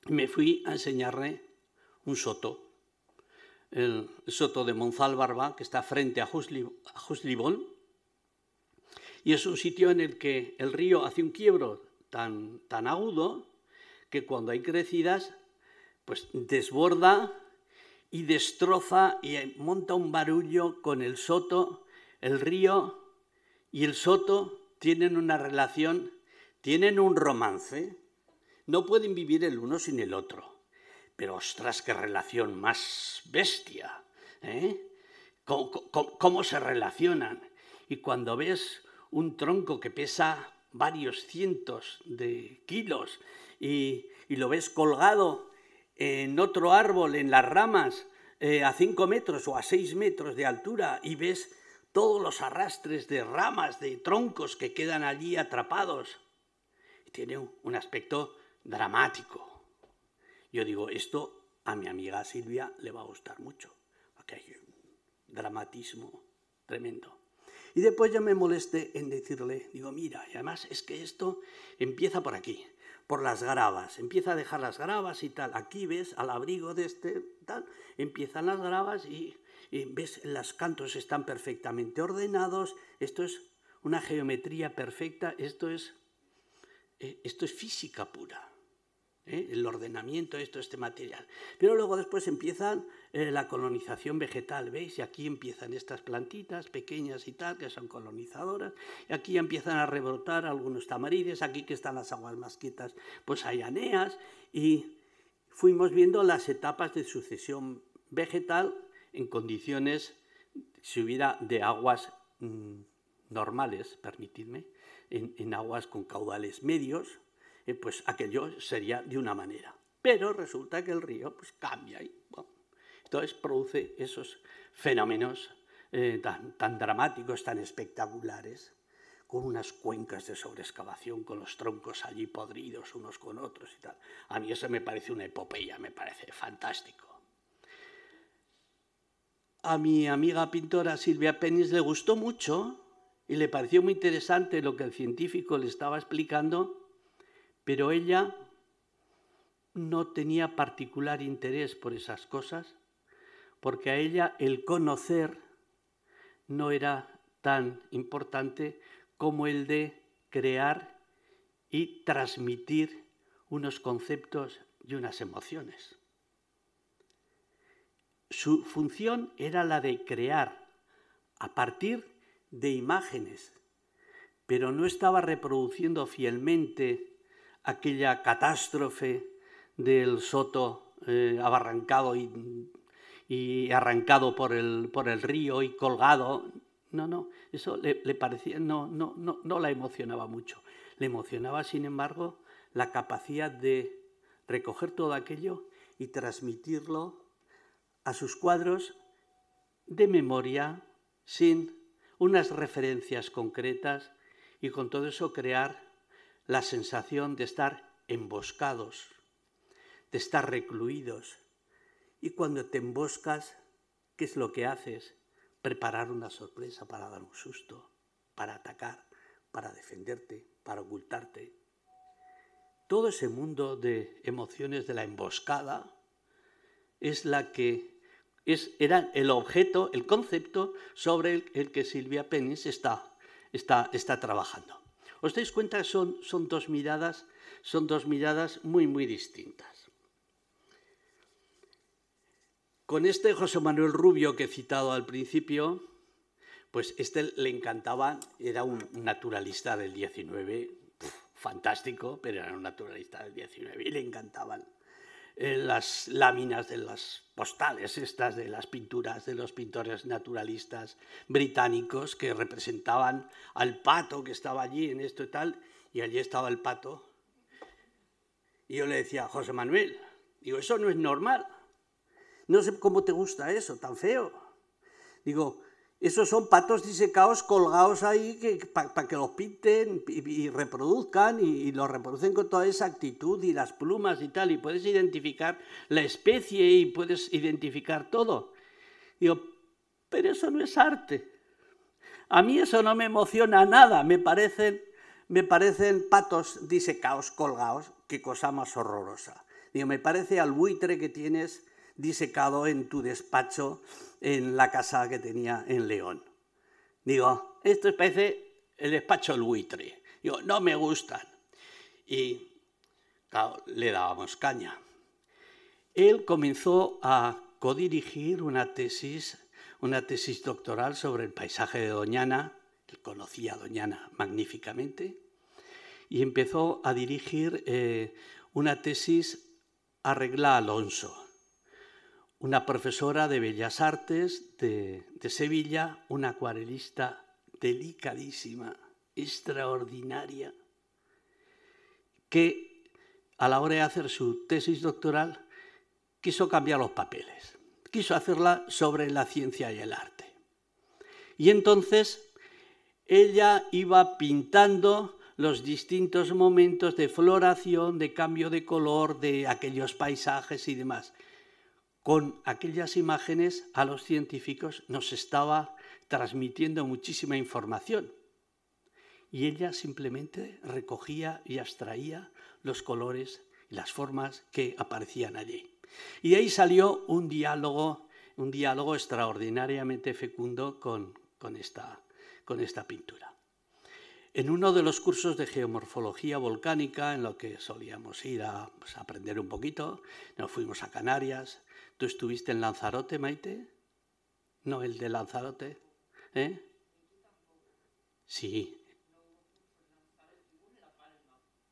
me fui a enseñarle un soto, el soto de Monzalbarba, que está frente a Juslibol, y es un sitio en el que el río hace un quiebro tan agudo que cuando hay crecidas, pues desborda y destroza y monta un barullo con el soto. El río y el soto tienen una relación, tienen un romance. No pueden vivir el uno sin el otro. Pero, ostras, qué relación más bestia, ¿eh? ¿Cómo se relacionan? Y cuando ves un tronco que pesa varios cientos de kilos y lo ves colgado en otro árbol, en las ramas, a 5 metros o a 6 metros de altura, y ves todos los arrastres de ramas, de troncos que quedan allí atrapados. Y tiene un aspecto dramático. Yo digo, esto a mi amiga Silvia le va a gustar mucho, porque hay un dramatismo tremendo. Y después yo me molesté en decirle, digo, mira, y además es que esto empieza por aquí, por las gravas, empieza a dejar las gravas y tal. Aquí ves, al abrigo de este tal, empiezan las gravas y ves, los cantos están perfectamente ordenados, esto es una geometría perfecta, esto es física pura. El ordenamiento, este material. Pero luego después empieza la colonización vegetal, ¿veis? Y aquí empiezan estas plantitas pequeñas y tal, que son colonizadoras, y aquí empiezan a rebrotar algunos tamarides, aquí que están las aguas más quietas, pues hay aneas, y fuimos viendo las etapas de sucesión vegetal en condiciones, si hubiera de aguas normales, permitidme, en aguas con caudales medios, pues aquello sería de una manera. Pero resulta que el río pues cambia y bueno, entonces produce esos fenómenos tan dramáticos, tan espectaculares, con unas cuencas de sobreexcavación, con los troncos allí podridos unos con otros y tal. A mí eso me parece una epopeya, me parece fantástico. A mi amiga pintora Silvia Pennings le gustó mucho y le pareció muy interesante lo que el científico le estaba explicando, pero ella no tenía particular interés por esas cosas, porque a ella el conocer no era tan importante como el de crear y transmitir unos conceptos y unas emociones. Su función era la de crear a partir de imágenes, pero no estaba reproduciendo fielmente aquella catástrofe del soto abarrancado y arrancado por el río y colgado. No, eso le parecía, no la emocionaba mucho. Le emocionaba, sin embargo, la capacidad de recoger todo aquello y transmitirlo a sus cuadros de memoria, sin unas referencias concretas, y con todo eso crear la sensación de estar emboscados, de estar recluidos. Y cuando te emboscas, ¿qué es lo que haces? Preparar una sorpresa para dar un susto, para atacar, para defenderte, para ocultarte. Todo ese mundo de emociones de la emboscada es la que era el objeto, el concepto sobre el que Silvia Pennings está trabajando. ¿Os dais cuenta? Son dos miradas muy, muy distintas. Con este José Manuel Rubio que he citado al principio, pues le encantaba, era un naturalista del 19, fantástico, pero era un naturalista del 19 y le encantaban las láminas de las postales estas de las pinturas de los pintores naturalistas británicos que representaban al pato que estaba allí en esto y tal, y allí estaba el pato. Y yo le decía, José Manuel, digo, eso no es normal. No sé cómo te gusta eso, tan feo. Digo, esos son patos disecados colgados ahí para que los pinten y reproduzcan y los reproducen con toda esa actitud y las plumas y tal, y puedes identificar la especie y puedes identificar todo. Digo, pero eso no es arte. A mí eso no me emociona nada, me parecen patos disecados, colgados, qué cosa más horrorosa. Digo, me parece al buitre que tienes disecado en tu despacho en la casa que tenía en León. Digo, esto parece el despacho del buitre. Digo, no me gustan. Y claro, le dábamos caña. Él comenzó a codirigir una tesis doctoral sobre el paisaje de Doñana. Él conocía a Doñana magníficamente. Y empezó a dirigir una tesis a Regla Alonso, una profesora de Bellas Artes de Sevilla, una acuarelista delicadísima, extraordinaria, que a la hora de hacer su tesis doctoral quiso cambiar los papeles, quiso hacerla sobre la ciencia y el arte. Y entonces ella iba pintando los distintos momentos de floración, de cambio de color, de aquellos paisajes y demás. Con aquellas imágenes a los científicos nos estaba transmitiendo muchísima información. Y ella simplemente recogía y abstraía los colores y las formas que aparecían allí. Y de ahí salió un diálogo extraordinariamente fecundo con esta pintura. En uno de los cursos de geomorfología volcánica, en lo que solíamos ir a aprender un poquito, nos fuimos a Canarias. ¿Tú estuviste en Lanzarote, Maite? No, el de Lanzarote. ¿Eh? Sí.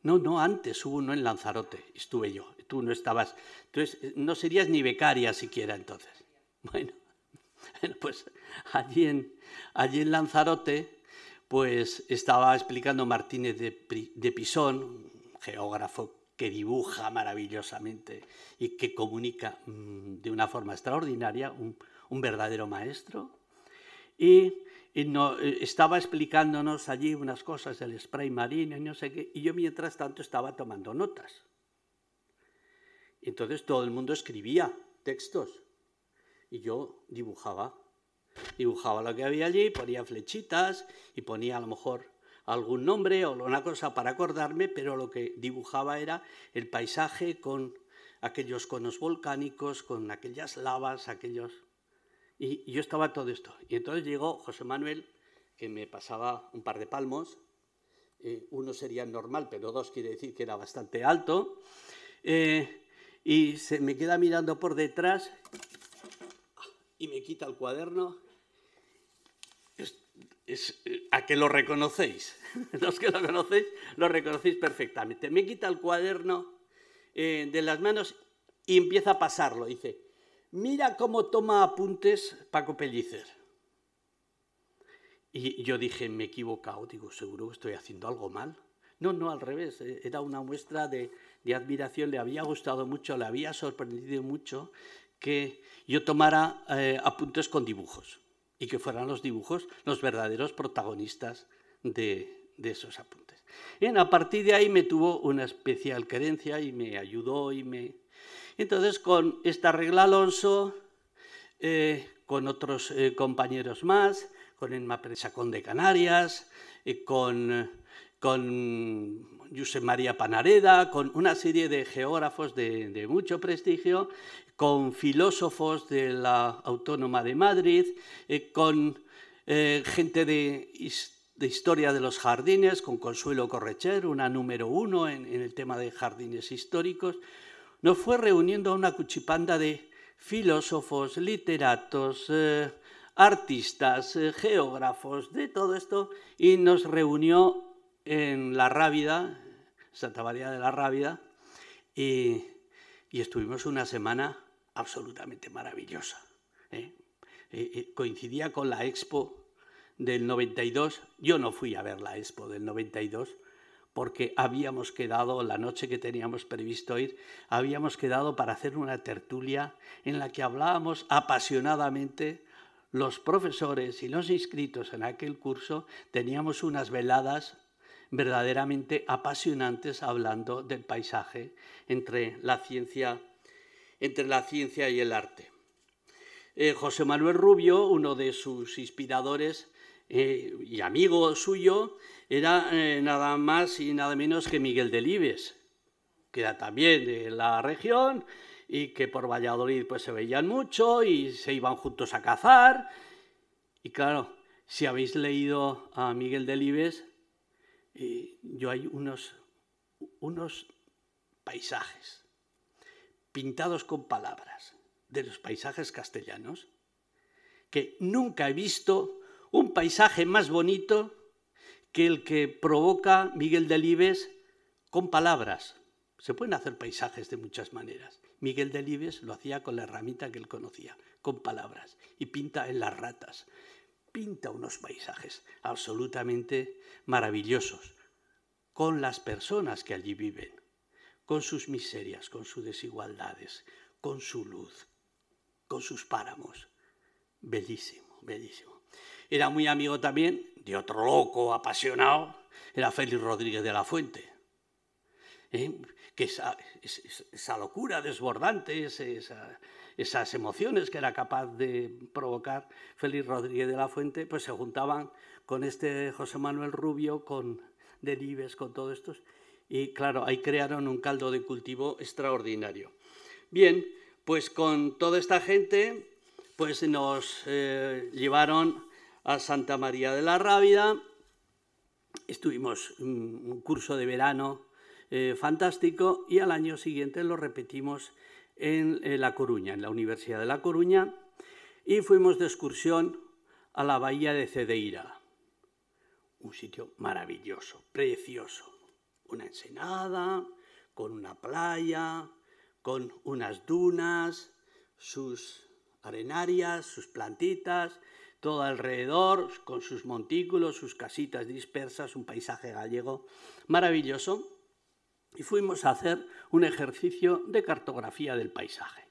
No, antes hubo uno en Lanzarote, estuve yo. Tú no estabas, no serías ni becaria siquiera entonces. Bueno, pues allí en Lanzarote, pues estaba explicando Martínez de Pisón, un geógrafo que dibuja maravillosamente y que comunica de una forma extraordinaria, un verdadero maestro. Y estaba explicándonos allí unas cosas del spray marino y no sé qué, y yo mientras tanto estaba tomando notas. Y entonces todo el mundo escribía textos y yo dibujaba lo que había allí, ponía flechitas y ponía a lo mejor algún nombre o una cosa para acordarme, pero lo que dibujaba era el paisaje con aquellos conos volcánicos, con aquellas lavas, Y yo estaba todo esto. Y entonces llegó José Manuel, que me pasaba un par de palmos. Uno sería normal, pero dos quiere decir que era bastante alto. Y se me queda mirando por detrás y me quita el cuaderno. ¿A que lo reconocéis? Los que lo conocéis, lo reconocéis perfectamente. Me quita el cuaderno de las manos y empieza a pasarlo. Dice, mira cómo toma apuntes Paco Pellicer. Y yo dije, me he equivocado. Digo, seguro que estoy haciendo algo mal. No, al revés. Era una muestra de admiración. Le había gustado mucho, le había sorprendido mucho que yo tomara apuntes con dibujos. Y que fueran los dibujos los verdaderos protagonistas de esos apuntes. A partir de ahí me tuvo una especial querencia y me ayudó Entonces, con esta Regla Alonso, con otros compañeros más, con Emma Chacón de Canarias, con Josep María Panareda, con una serie de geógrafos de mucho prestigio, con filósofos de la Autónoma de Madrid, con gente de historia de los jardines, con Consuelo Correcher, una número 1 en el tema de jardines históricos. Nos fue reuniendo a una cuchipanda de filósofos, literatos, artistas, geógrafos, de todo esto, y nos reunió en La Rábida, Santa María de la Rábida, y y estuvimos una semana absolutamente maravillosa. Coincidía con la Expo del 92. Yo no fui a ver la Expo del 92 porque habíamos quedado, la noche que teníamos previsto ir, habíamos quedado para hacer una tertulia en la que hablábamos apasionadamente. Los profesores y los inscritos en aquel curso teníamos unas veladas verdaderamente apasionantes hablando del paisaje entre la ciencia y el arte. José Manuel Rubio, uno de sus inspiradores y amigo suyo, era nada más y nada menos que Miguel Delibes, que era también de la región y que por Valladolid pues se veían mucho y se iban juntos a cazar. Y claro, si habéis leído a Miguel Delibes, yo hay unos paisajes pintados con palabras de los paisajes castellanos, que nunca he visto un paisaje más bonito que el que provoca Miguel Delibes con palabras. Se pueden hacer paisajes de muchas maneras. Miguel Delibes lo hacía con la herramienta que él conocía, con palabras, y pinta en las ratas. Pinta unos paisajes absolutamente maravillosos, con las personas que allí viven, con sus miserias, con sus desigualdades, con su luz, con sus páramos. Bellísimo, bellísimo. Era muy amigo también de otro loco apasionado, era Félix Rodríguez de la Fuente. Que esa locura desbordante, esas emociones que era capaz de provocar Félix Rodríguez de la Fuente, pues se juntaban con este José Manuel Rubio, con Delibes, con todos estos, y claro, ahí crearon un caldo de cultivo extraordinario. Bien, pues con toda esta gente pues nos llevaron a Santa María de la Rábida. Estuvimos un curso de verano fantástico y al año siguiente lo repetimos en La Coruña, en la Universidad de La Coruña, y fuimos de excursión a la bahía de Cedeira, un sitio maravilloso, precioso, una ensenada, con una playa, con unas dunas, sus arenarias, sus plantitas, todo alrededor, con sus montículos, sus casitas dispersas, un paisaje gallego maravilloso. Y fuimos a hacer un ejercicio de cartografía del paisaje.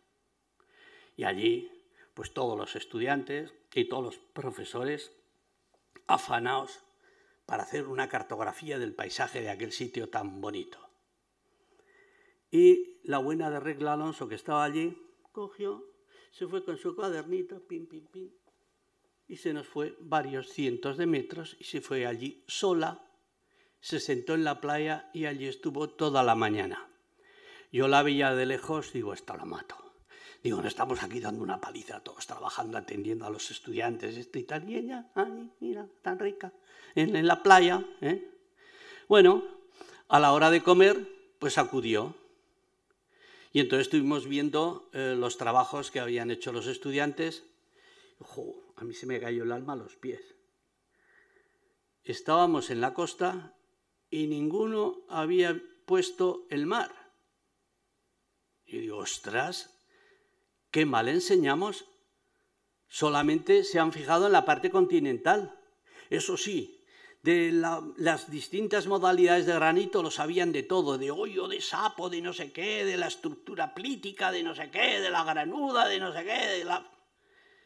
Y allí, pues todos los estudiantes y todos los profesores afanaos para hacer una cartografía del paisaje de aquel sitio tan bonito. Y la buena de Regla Alonso, que estaba allí, cogió, se fue con su cuadernito, pim, pim, pim, y se nos fue varios cientos de metros y se fue allí sola. Se sentó en la playa y allí estuvo toda la mañana. Yo la veía de lejos, digo, esta la mato. Digo, no estamos aquí dando una paliza, todos trabajando, atendiendo a los estudiantes, esto y tal. Y ella, ay, mira, tan rica, en la playa. Bueno, a la hora de comer, pues acudió. Y entonces estuvimos viendo los trabajos que habían hecho los estudiantes. ¡Jo! A mí se me cayó el alma a los pies. Estábamos en la costa y ninguno había puesto el mar. Y digo, ostras, qué mal enseñamos. Solamente se han fijado en la parte continental. Eso sí, de las distintas modalidades de granito lo sabían de todo, de hoyo, de sapo, de no sé qué, de la estructura plítica, de no sé qué, de la granuda, de no sé qué,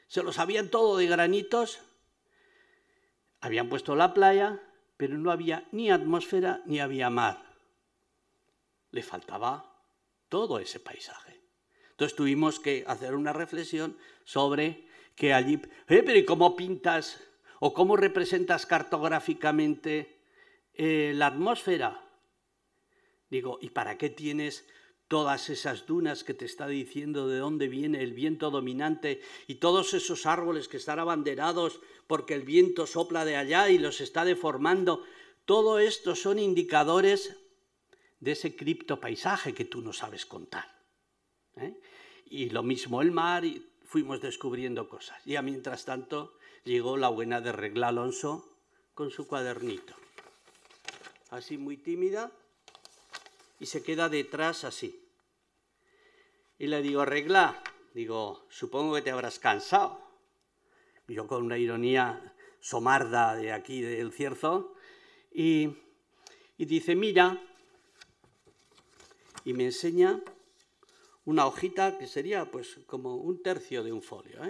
se lo sabían todo de granitos. Habían puesto la playa, pero no había ni atmósfera ni había mar. Le faltaba todo ese paisaje. Entonces tuvimos que hacer una reflexión sobre que allí... pero ¿y cómo pintas o cómo representas cartográficamente la atmósfera? Digo, ¿y para qué tienes todas esas dunas que te está diciendo de dónde viene el viento dominante y todos esos árboles que están abanderados porque el viento sopla de allá y los está deformando? Todo esto son indicadores de ese criptopaisaje que tú no sabes contar. Y lo mismo el mar, y fuimos descubriendo cosas. Y mientras tanto llegó la buena de Regla Alonso con su cuadernito, así muy tímida, y se queda detrás así. Y le digo, Regla, digo, supongo que te habrás cansado. Y yo con una ironía somarda de aquí del Cierzo, y dice, mira, y me enseña una hojita que sería pues como un tercio de un folio,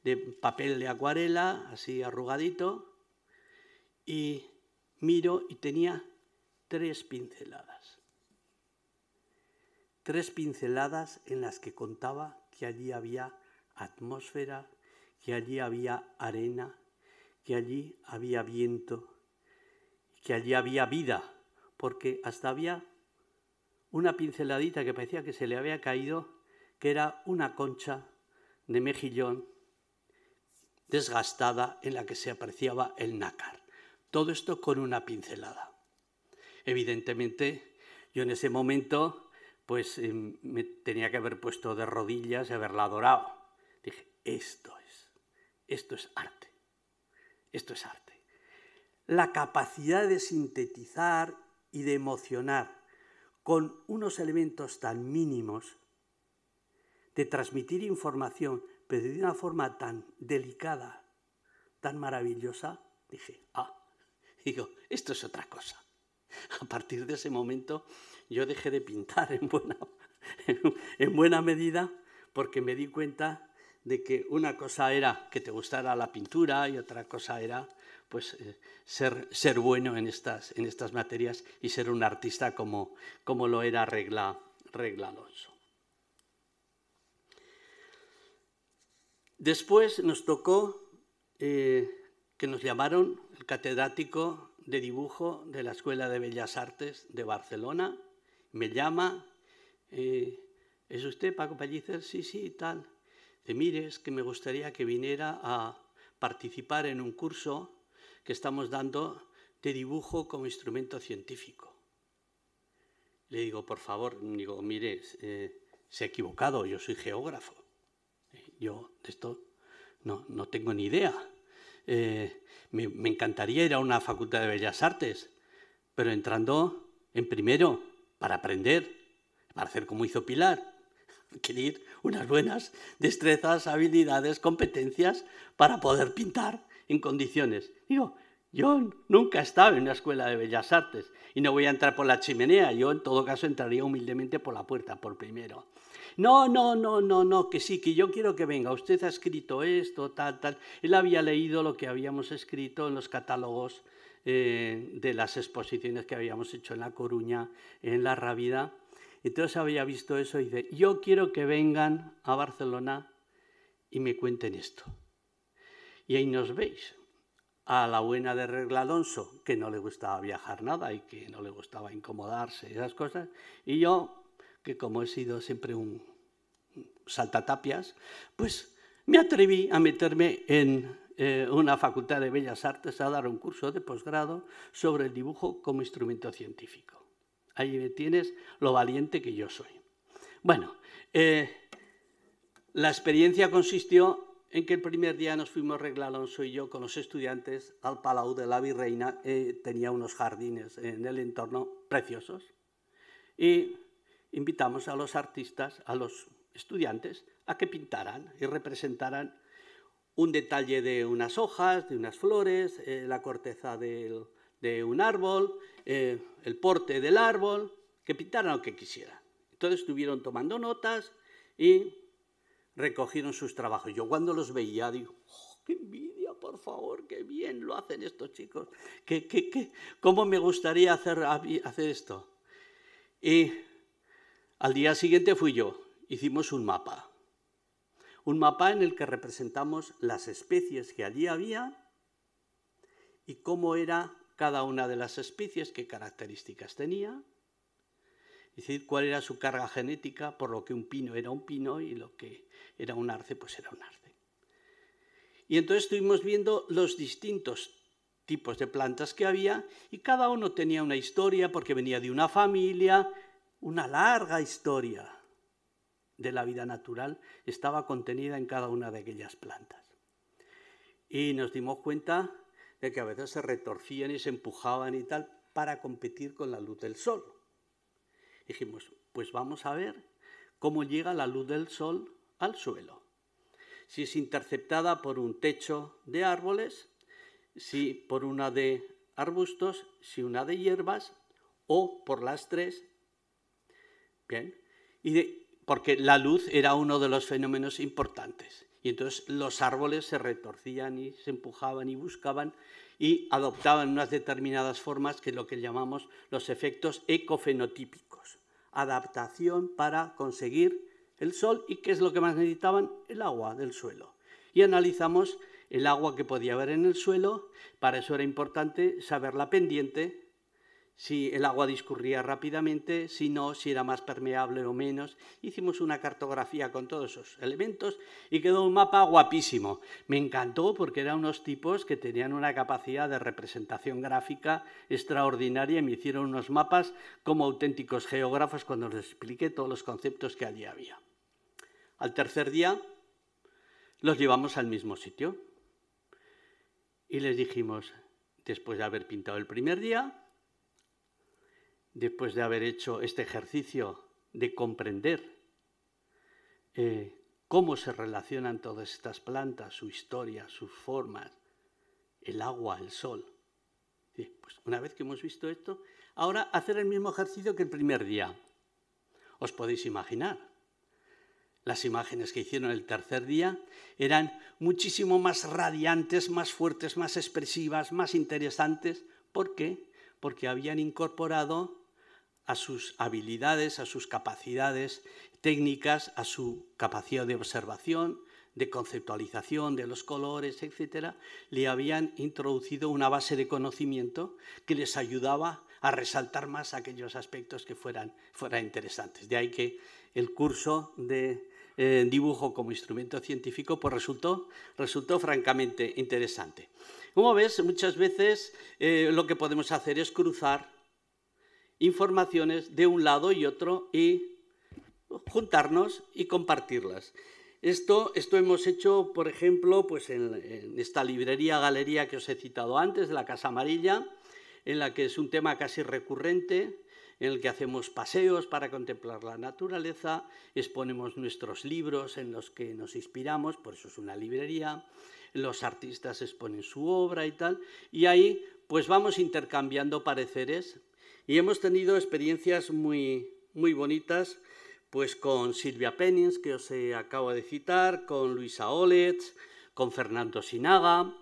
de papel de acuarela, así arrugadito, y miro y tenía 3 pinceladas. 3 pinceladas en las que contaba que allí había atmósfera, que allí había arena, que allí había viento, que allí había vida, porque hasta había una pinceladita que parecía que se le había caído, que era una concha de mejillón desgastada en la que se apreciaba el nácar. Todo esto con una pincelada. Evidentemente, yo en ese momento pues me tenía que haber puesto de rodillas y haberla adorado. Dije, esto es arte. Esto es arte. La capacidad de sintetizar y de emocionar con unos elementos tan mínimos, de transmitir información, pero de una forma tan delicada, tan maravillosa, dije, digo, esto es otra cosa. A partir de ese momento yo dejé de pintar en buena medida, porque me di cuenta de que una cosa era que te gustara la pintura y otra cosa era pues, ser bueno en estas materias y ser un artista como lo era Regla Alonso. Después nos tocó que nos llamaron el catedrático de dibujo de la Escuela de Bellas Artes de Barcelona. Me llama, ¿es usted Paco Pellicer? Sí, tal. Dice, mire, es que me gustaría que viniera a participar en un curso que estamos dando de dibujo como instrumento científico. Le digo, por favor, digo, mire, se ha equivocado, yo soy geógrafo. Yo de esto no tengo ni idea. Me encantaría ir a una facultad de Bellas Artes, pero entrando en primero para aprender, para hacer como hizo Pilar, adquirir unas buenas destrezas, habilidades, competencias para poder pintar en condiciones. Digo, yo nunca he estado en una escuela de Bellas Artes y no voy a entrar por la chimenea, yo en todo caso entraría humildemente por la puerta, por primero. No, que sí, que yo quiero que venga, usted ha escrito esto, tal. Él había leído lo que habíamos escrito en los catálogos de las exposiciones que habíamos hecho en La Coruña, en La Rábida. Entonces había visto eso y dice, yo quiero que vengan a Barcelona y me cuenten esto. Y ahí nos veis, a la buena de Regla Alonso, que no le gustaba viajar nada y que no le gustaba incomodarse, esas cosas, y yo, que como he sido siempre un saltatapias, pues me atreví a meterme en una facultad de Bellas Artes a dar un curso de posgrado sobre el dibujo como instrumento científico. Ahí me tienes lo valiente que yo soy. Bueno, la experiencia consistió en que el primer día nos fuimos Regla Alonso y yo con los estudiantes al Palau de la Virreina. Tenía unos jardines en el entorno preciosos y invitamos a los artistas, a los estudiantes, a que pintaran y representaran un detalle de unas hojas, de unas flores, la corteza de un árbol, el porte del árbol, que pintaran lo que quisieran. Entonces estuvieron tomando notas y recogieron sus trabajos. Yo cuando los veía digo, ¡qué envidia, por favor, qué bien lo hacen estos chicos! ¿Cómo me gustaría hacer esto? Y al día siguiente fui yo, hicimos un mapa en el que representamos las especies que allí había y cómo era cada una de las especies, qué características tenía, es decir, cuál era su carga genética, por lo que un pino era un pino y lo que era un arce, pues era un arce. Y entonces estuvimos viendo los distintos tipos de plantas que había y cada uno tenía una historia porque venía de una familia, una larga historia de la vida natural estaba contenida en cada una de aquellas plantas. Y nos dimos cuenta de que a veces se retorcían y se empujaban y tal para competir con la luz del sol. Dijimos, pues vamos a ver cómo llega la luz del sol al suelo. Si es interceptada por un techo de árboles, si por una de arbustos, si una de hierbas o por las tres. Bien, porque la luz era uno de los fenómenos importantes. Y entonces los árboles se retorcían y se empujaban y buscaban y adoptaban unas determinadas formas que es lo que llamamos los efectos ecofenotípicos. Adaptación para conseguir el sol y ¿qué es lo que más necesitaban? El agua del suelo. Y analizamos el agua que podía haber en el suelo. Para eso era importante saber la pendiente, si el agua discurría rápidamente, si no, si era más permeable o menos. Hicimos una cartografía con todos esos elementos y quedó un mapa guapísimo. Me encantó porque eran unos tipos que tenían una capacidad de representación gráfica extraordinaria y me hicieron unos mapas como auténticos geógrafos cuando les expliqué todos los conceptos que allí había. Al tercer día los llevamos al mismo sitio y les dijimos, después de haber pintado el primer día, después de haber hecho este ejercicio de comprender cómo se relacionan todas estas plantas, su historia, sus formas, el agua, el sol. Pues una vez que hemos visto esto, ahora hacer el mismo ejercicio que el primer día. Os podéis imaginar. Las imágenes que hicieron el tercer día eran muchísimo más radiantes, más fuertes, más expresivas, más interesantes. ¿Por qué? Porque habían incorporado a sus habilidades, a sus capacidades técnicas, a su capacidad de observación, de conceptualización de los colores, etcétera, le habían introducido una base de conocimiento que les ayudaba a resaltar más aquellos aspectos que fueran interesantes. De ahí que el curso de dibujo como instrumento científico pues resultó francamente interesante. Como ves, muchas veces lo que podemos hacer es cruzar informaciones de un lado y otro y juntarnos y compartirlas. Esto hemos hecho, por ejemplo, pues en esta librería-galería que os he citado antes, de la Casa Amarilla, en la que es un tema casi recurrente, en el que hacemos paseos para contemplar la naturaleza, exponemos nuestros libros en los que nos inspiramos, por eso es una librería, los artistas exponen su obra y tal, y ahí pues vamos intercambiando pareceres y hemos tenido experiencias muy bonitas pues con Silvia Pennings, que os acabo de citar, con Luisa Olets, con Fernando Sinaga.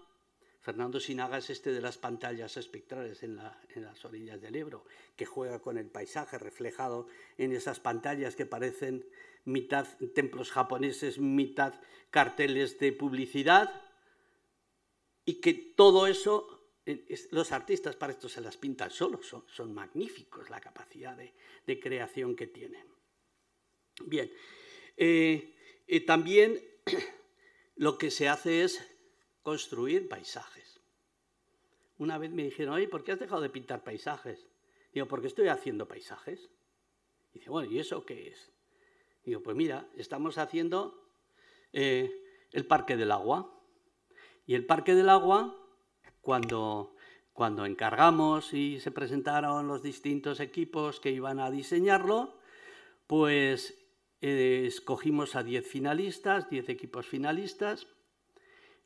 Fernando Sinaga es este de las pantallas espectrales en las orillas del Ebro, que juega con el paisaje reflejado en esas pantallas que parecen mitad templos japoneses, mitad carteles de publicidad, y que todo eso, los artistas para esto se las pintan solos, son magníficos la capacidad de creación que tienen. Bien, también lo que se hace es construir paisajes. Una vez me dijeron, oye, ¿por qué has dejado de pintar paisajes? Digo, porque estoy haciendo paisajes. Y dice, bueno, ¿y eso qué es? Digo, pues mira, estamos haciendo el Parque del Agua. Y el Parque del Agua, cuando encargamos y se presentaron los distintos equipos que iban a diseñarlo, pues escogimos a 10 finalistas, 10 equipos finalistas.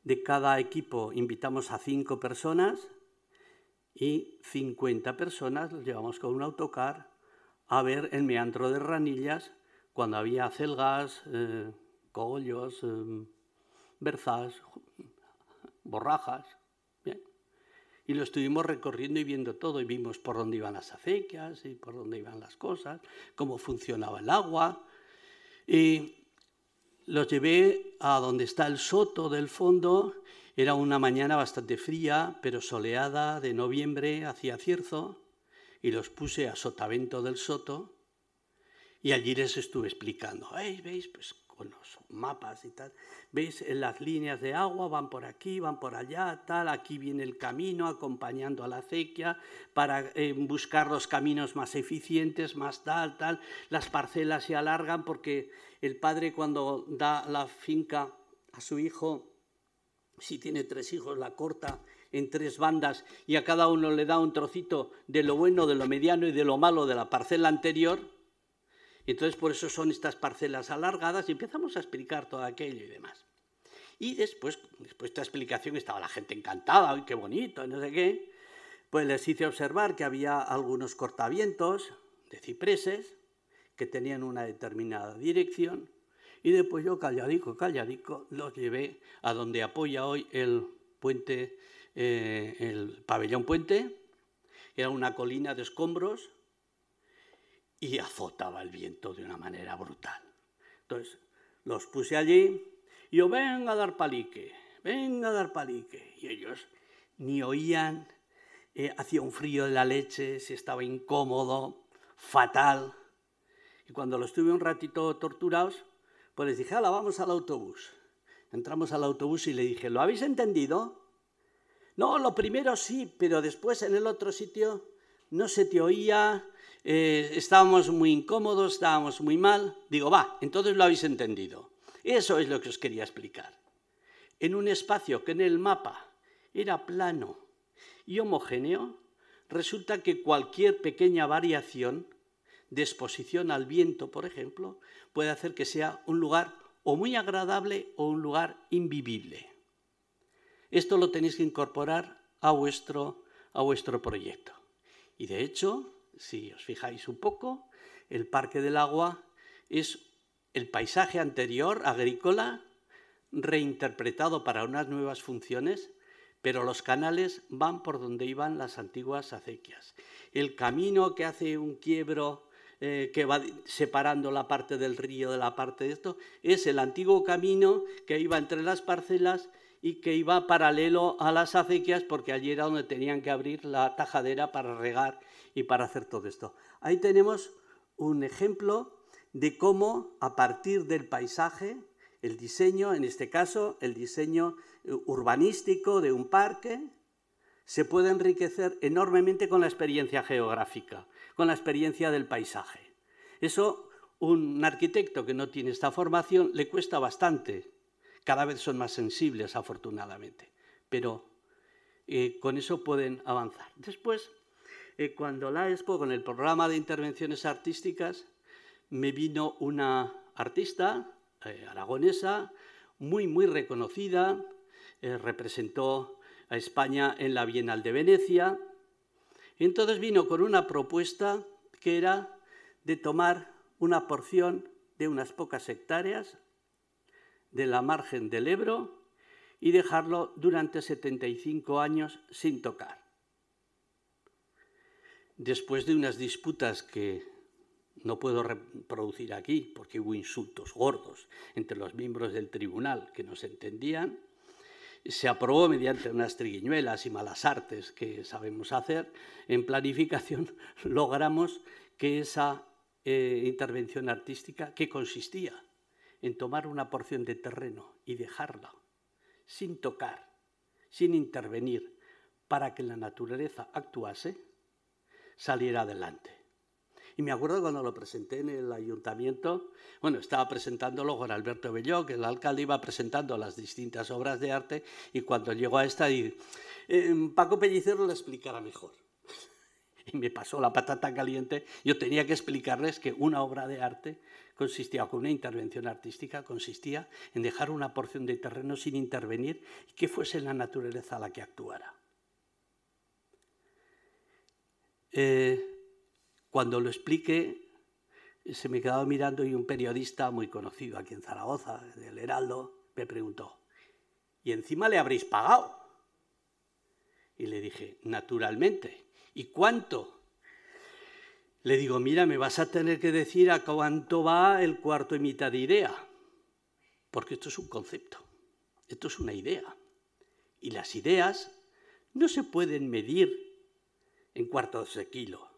De cada equipo invitamos a 5 personas y 50 personas los llevamos con un autocar a ver el meandro de Ranillas cuando había acelgas, cogollos, berzas, borrajas. Bien. Y lo estuvimos recorriendo y viendo todo y vimos por dónde iban las acequias y por dónde iban las cosas, cómo funcionaba el agua. Y los llevé a donde está el soto del fondo. Era una mañana bastante fría, pero soleada, de noviembre, hacía cierzo, y los puse a sotavento del soto, y allí les estuve explicando. ¿Veis? Pues con los mapas y tal. ¿Veis? Las líneas de agua van por aquí, van por allá, tal. Aquí viene el camino acompañando a la acequia para buscar los caminos más eficientes, más tal. Las parcelas se alargan porque el padre cuando da la finca a su hijo, si tiene 3 hijos, la corta en 3 bandas y a cada uno le da un trocito de lo bueno, de lo mediano y de lo malo de la parcela anterior. Y entonces por eso son estas parcelas alargadas y empezamos a explicar todo aquello y demás. Y después de esta explicación estaba la gente encantada, ¡ay, qué bonito!, no sé qué. Pues les hice observar que había algunos cortavientos de cipreses que tenían una determinada dirección y después yo calladico los llevé a donde apoya hoy el puente, el pabellón puente. Era una colina de escombros y azotaba el viento de una manera brutal. Entonces los puse allí y yo, venga a dar palique. Y ellos ni oían, hacía un frío de la leche, se estaba incómodo, fatal. Y cuando los tuve un ratito torturados, pues les dije, hala, vamos al autobús. Entramos al autobús y le dije, ¿lo habéis entendido? No, lo primero sí, pero después en el otro sitio no se te oía, estábamos muy incómodos, estábamos muy mal. Digo, va, entonces lo habéis entendido. Eso es lo que os quería explicar. En un espacio que en el mapa era plano y homogéneo, resulta que cualquier pequeña variación de exposición al viento, por ejemplo, puede hacer que sea un lugar o muy agradable o un lugar invivible. Esto lo tenéis que incorporar a vuestro proyecto. Y de hecho, si os fijáis un poco, el Parque del Agua es el paisaje anterior agrícola reinterpretado para unas nuevas funciones, pero los canales van por donde iban las antiguas acequias. El camino que hace un quiebro que va separando la parte del río de la parte de esto, es el antiguo camino que iba entre las parcelas y que iba paralelo a las acequias, porque allí era donde tenían que abrir la tajadera para regar y para hacer todo esto. Ahí tenemos un ejemplo de cómo, a partir del paisaje, el diseño, en este caso, el diseño urbanístico de un parque, se puede enriquecer enormemente con la experiencia geográfica, con la experiencia del paisaje. Eso, un arquitecto que no tiene esta formación le cuesta bastante. Cada vez son más sensibles, afortunadamente, pero con eso pueden avanzar. Después, cuando la Expo, con el programa de intervenciones artísticas, me vino una artista aragonesa muy reconocida, representó a España en la Bienal de Venecia. Entonces vino con una propuesta que era de tomar una porción de unas pocas hectáreas de la margen del Ebro y dejarlo durante 75 años sin tocar. Después de unas disputas que no puedo reproducir aquí, porque hubo insultos gordos entre los miembros del tribunal que no se entendían, se aprobó mediante unas triguiñuelas y malas artes que sabemos hacer. En planificación logramos que esa intervención artística, que consistía en tomar una porción de terreno y dejarla sin tocar, sin intervenir, para que la naturaleza actuase, saliera adelante. Y me acuerdo cuando lo presenté en el ayuntamiento, bueno, estaba presentándolo con Alberto Belló, que el alcalde iba presentando las distintas obras de arte, y cuando llegó a esta, Paco Pellicer lo explicará mejor. Y me pasó la patata caliente. Yo tenía que explicarles que una obra de arte consistía, con una intervención artística, consistía en dejar una porción de terreno sin intervenir y que fuese la naturaleza la que actuara. Cuando lo expliqué, se me quedaba mirando y un periodista muy conocido aquí en Zaragoza, del Heraldo, me preguntó, ¿y encima le habréis pagado? Y le dije, naturalmente. ¿Y cuánto? Le digo, mira, me vas a tener que decir a cuánto va el cuarto y mitad de idea, porque esto es un concepto, esto es una idea. Y las ideas no se pueden medir en cuartos de kilo.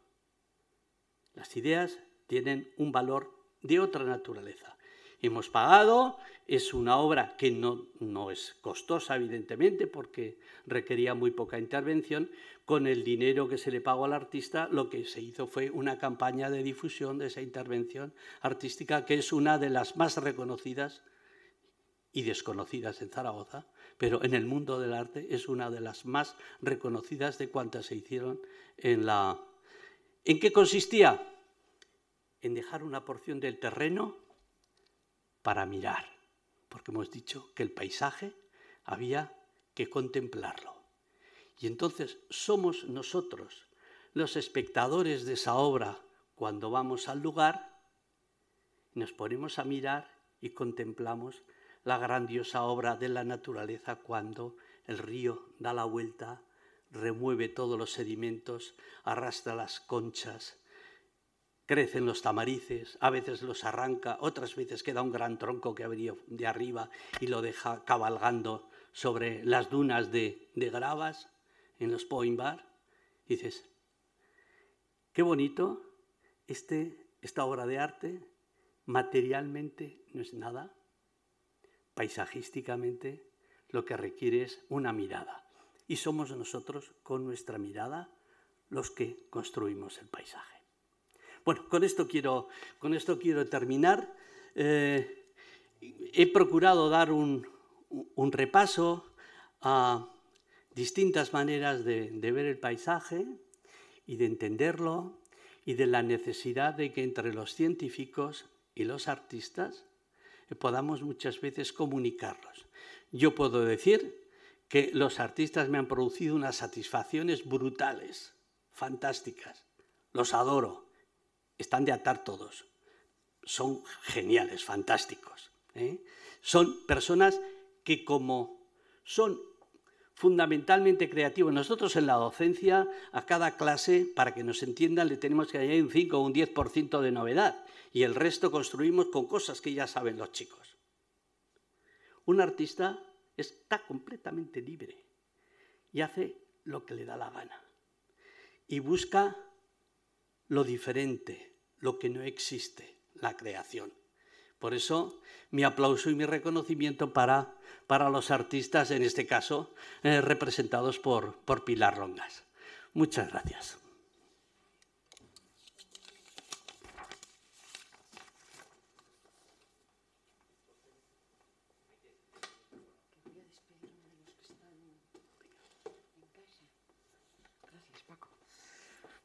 Las ideas tienen un valor de otra naturaleza. Hemos pagado, es una obra que no es costosa, evidentemente, porque requería muy poca intervención. Con el dinero que se le pagó al artista, lo que se hizo fue una campaña de difusión de esa intervención artística, que es una de las más reconocidas y desconocidas en Zaragoza, pero en el mundo del arte es una de las más reconocidas de cuantas se hicieron en la... ¿En qué consistía? en dejar una porción del terreno para mirar, porque hemos dicho que el paisaje había que contemplarlo. Y entonces somos nosotros los espectadores de esa obra cuando vamos al lugar, nos ponemos a mirar y contemplamos la grandiosa obra de la naturaleza cuando el río da la vuelta, remueve todos los sedimentos, arrastra las conchas, crecen los tamarices, a veces los arranca, otras veces queda un gran tronco que ha venido de arriba y lo deja cabalgando sobre las dunas de gravas en los Point Bar. Y dices, qué bonito, esta obra de arte materialmente no es nada, paisajísticamente lo que requiere es una mirada. Y somos nosotros, con nuestra mirada, los que construimos el paisaje. Bueno, con esto quiero terminar. He procurado dar un repaso a distintas maneras de ver el paisaje y de entenderlo, y de la necesidad de que entre los científicos y los artistas podamos muchas veces comunicarlos. Yo puedo decir que los artistas me han producido unas satisfacciones brutales, fantásticas. Los adoro. Están de atar todos. Son geniales, fantásticos. Son personas que, como son fundamentalmente creativos, nosotros en la docencia a cada clase, para que nos entiendan, le tenemos que añadir un 5 o un 10% de novedad y el resto construimos con cosas que ya saben los chicos. Un artista está completamente libre y hace lo que le da la gana y busca lo diferente, lo que no existe, la creación. Por eso, mi aplauso y mi reconocimiento para los artistas, en este caso, representados por Pilar Rongas. Muchas gracias.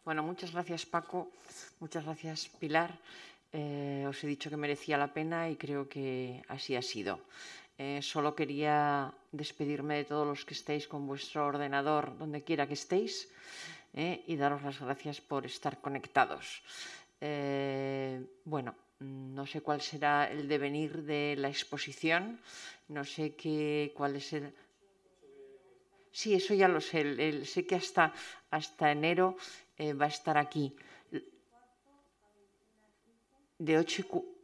Bueno, muchas gracias, Paco. Muchas gracias, Pilar. Os he dicho que merecía la pena y creo que así ha sido. Solo quería despedirme de todos los que estéis con vuestro ordenador, donde quiera que estéis, y daros las gracias por estar conectados. Bueno, no sé cuál será el devenir de la exposición, no sé cuál es el... Sí, eso ya lo sé. Sé que hasta enero va a estar aquí.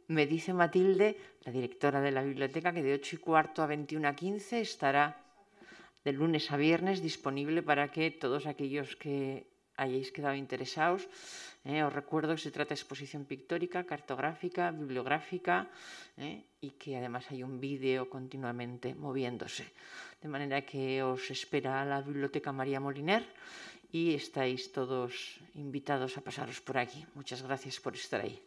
Me dice Matilde, la directora de la biblioteca, que de 8:15 a 21:15 estará de lunes a viernes disponible para que todos aquellos que hayáis quedado interesados, os recuerdo que se trata de exposición pictórica, cartográfica, bibliográfica, y que además hay un vídeo continuamente moviéndose. De manera que os espera la Biblioteca María Moliner y estáis todos invitados a pasaros por aquí. Muchas gracias por estar ahí.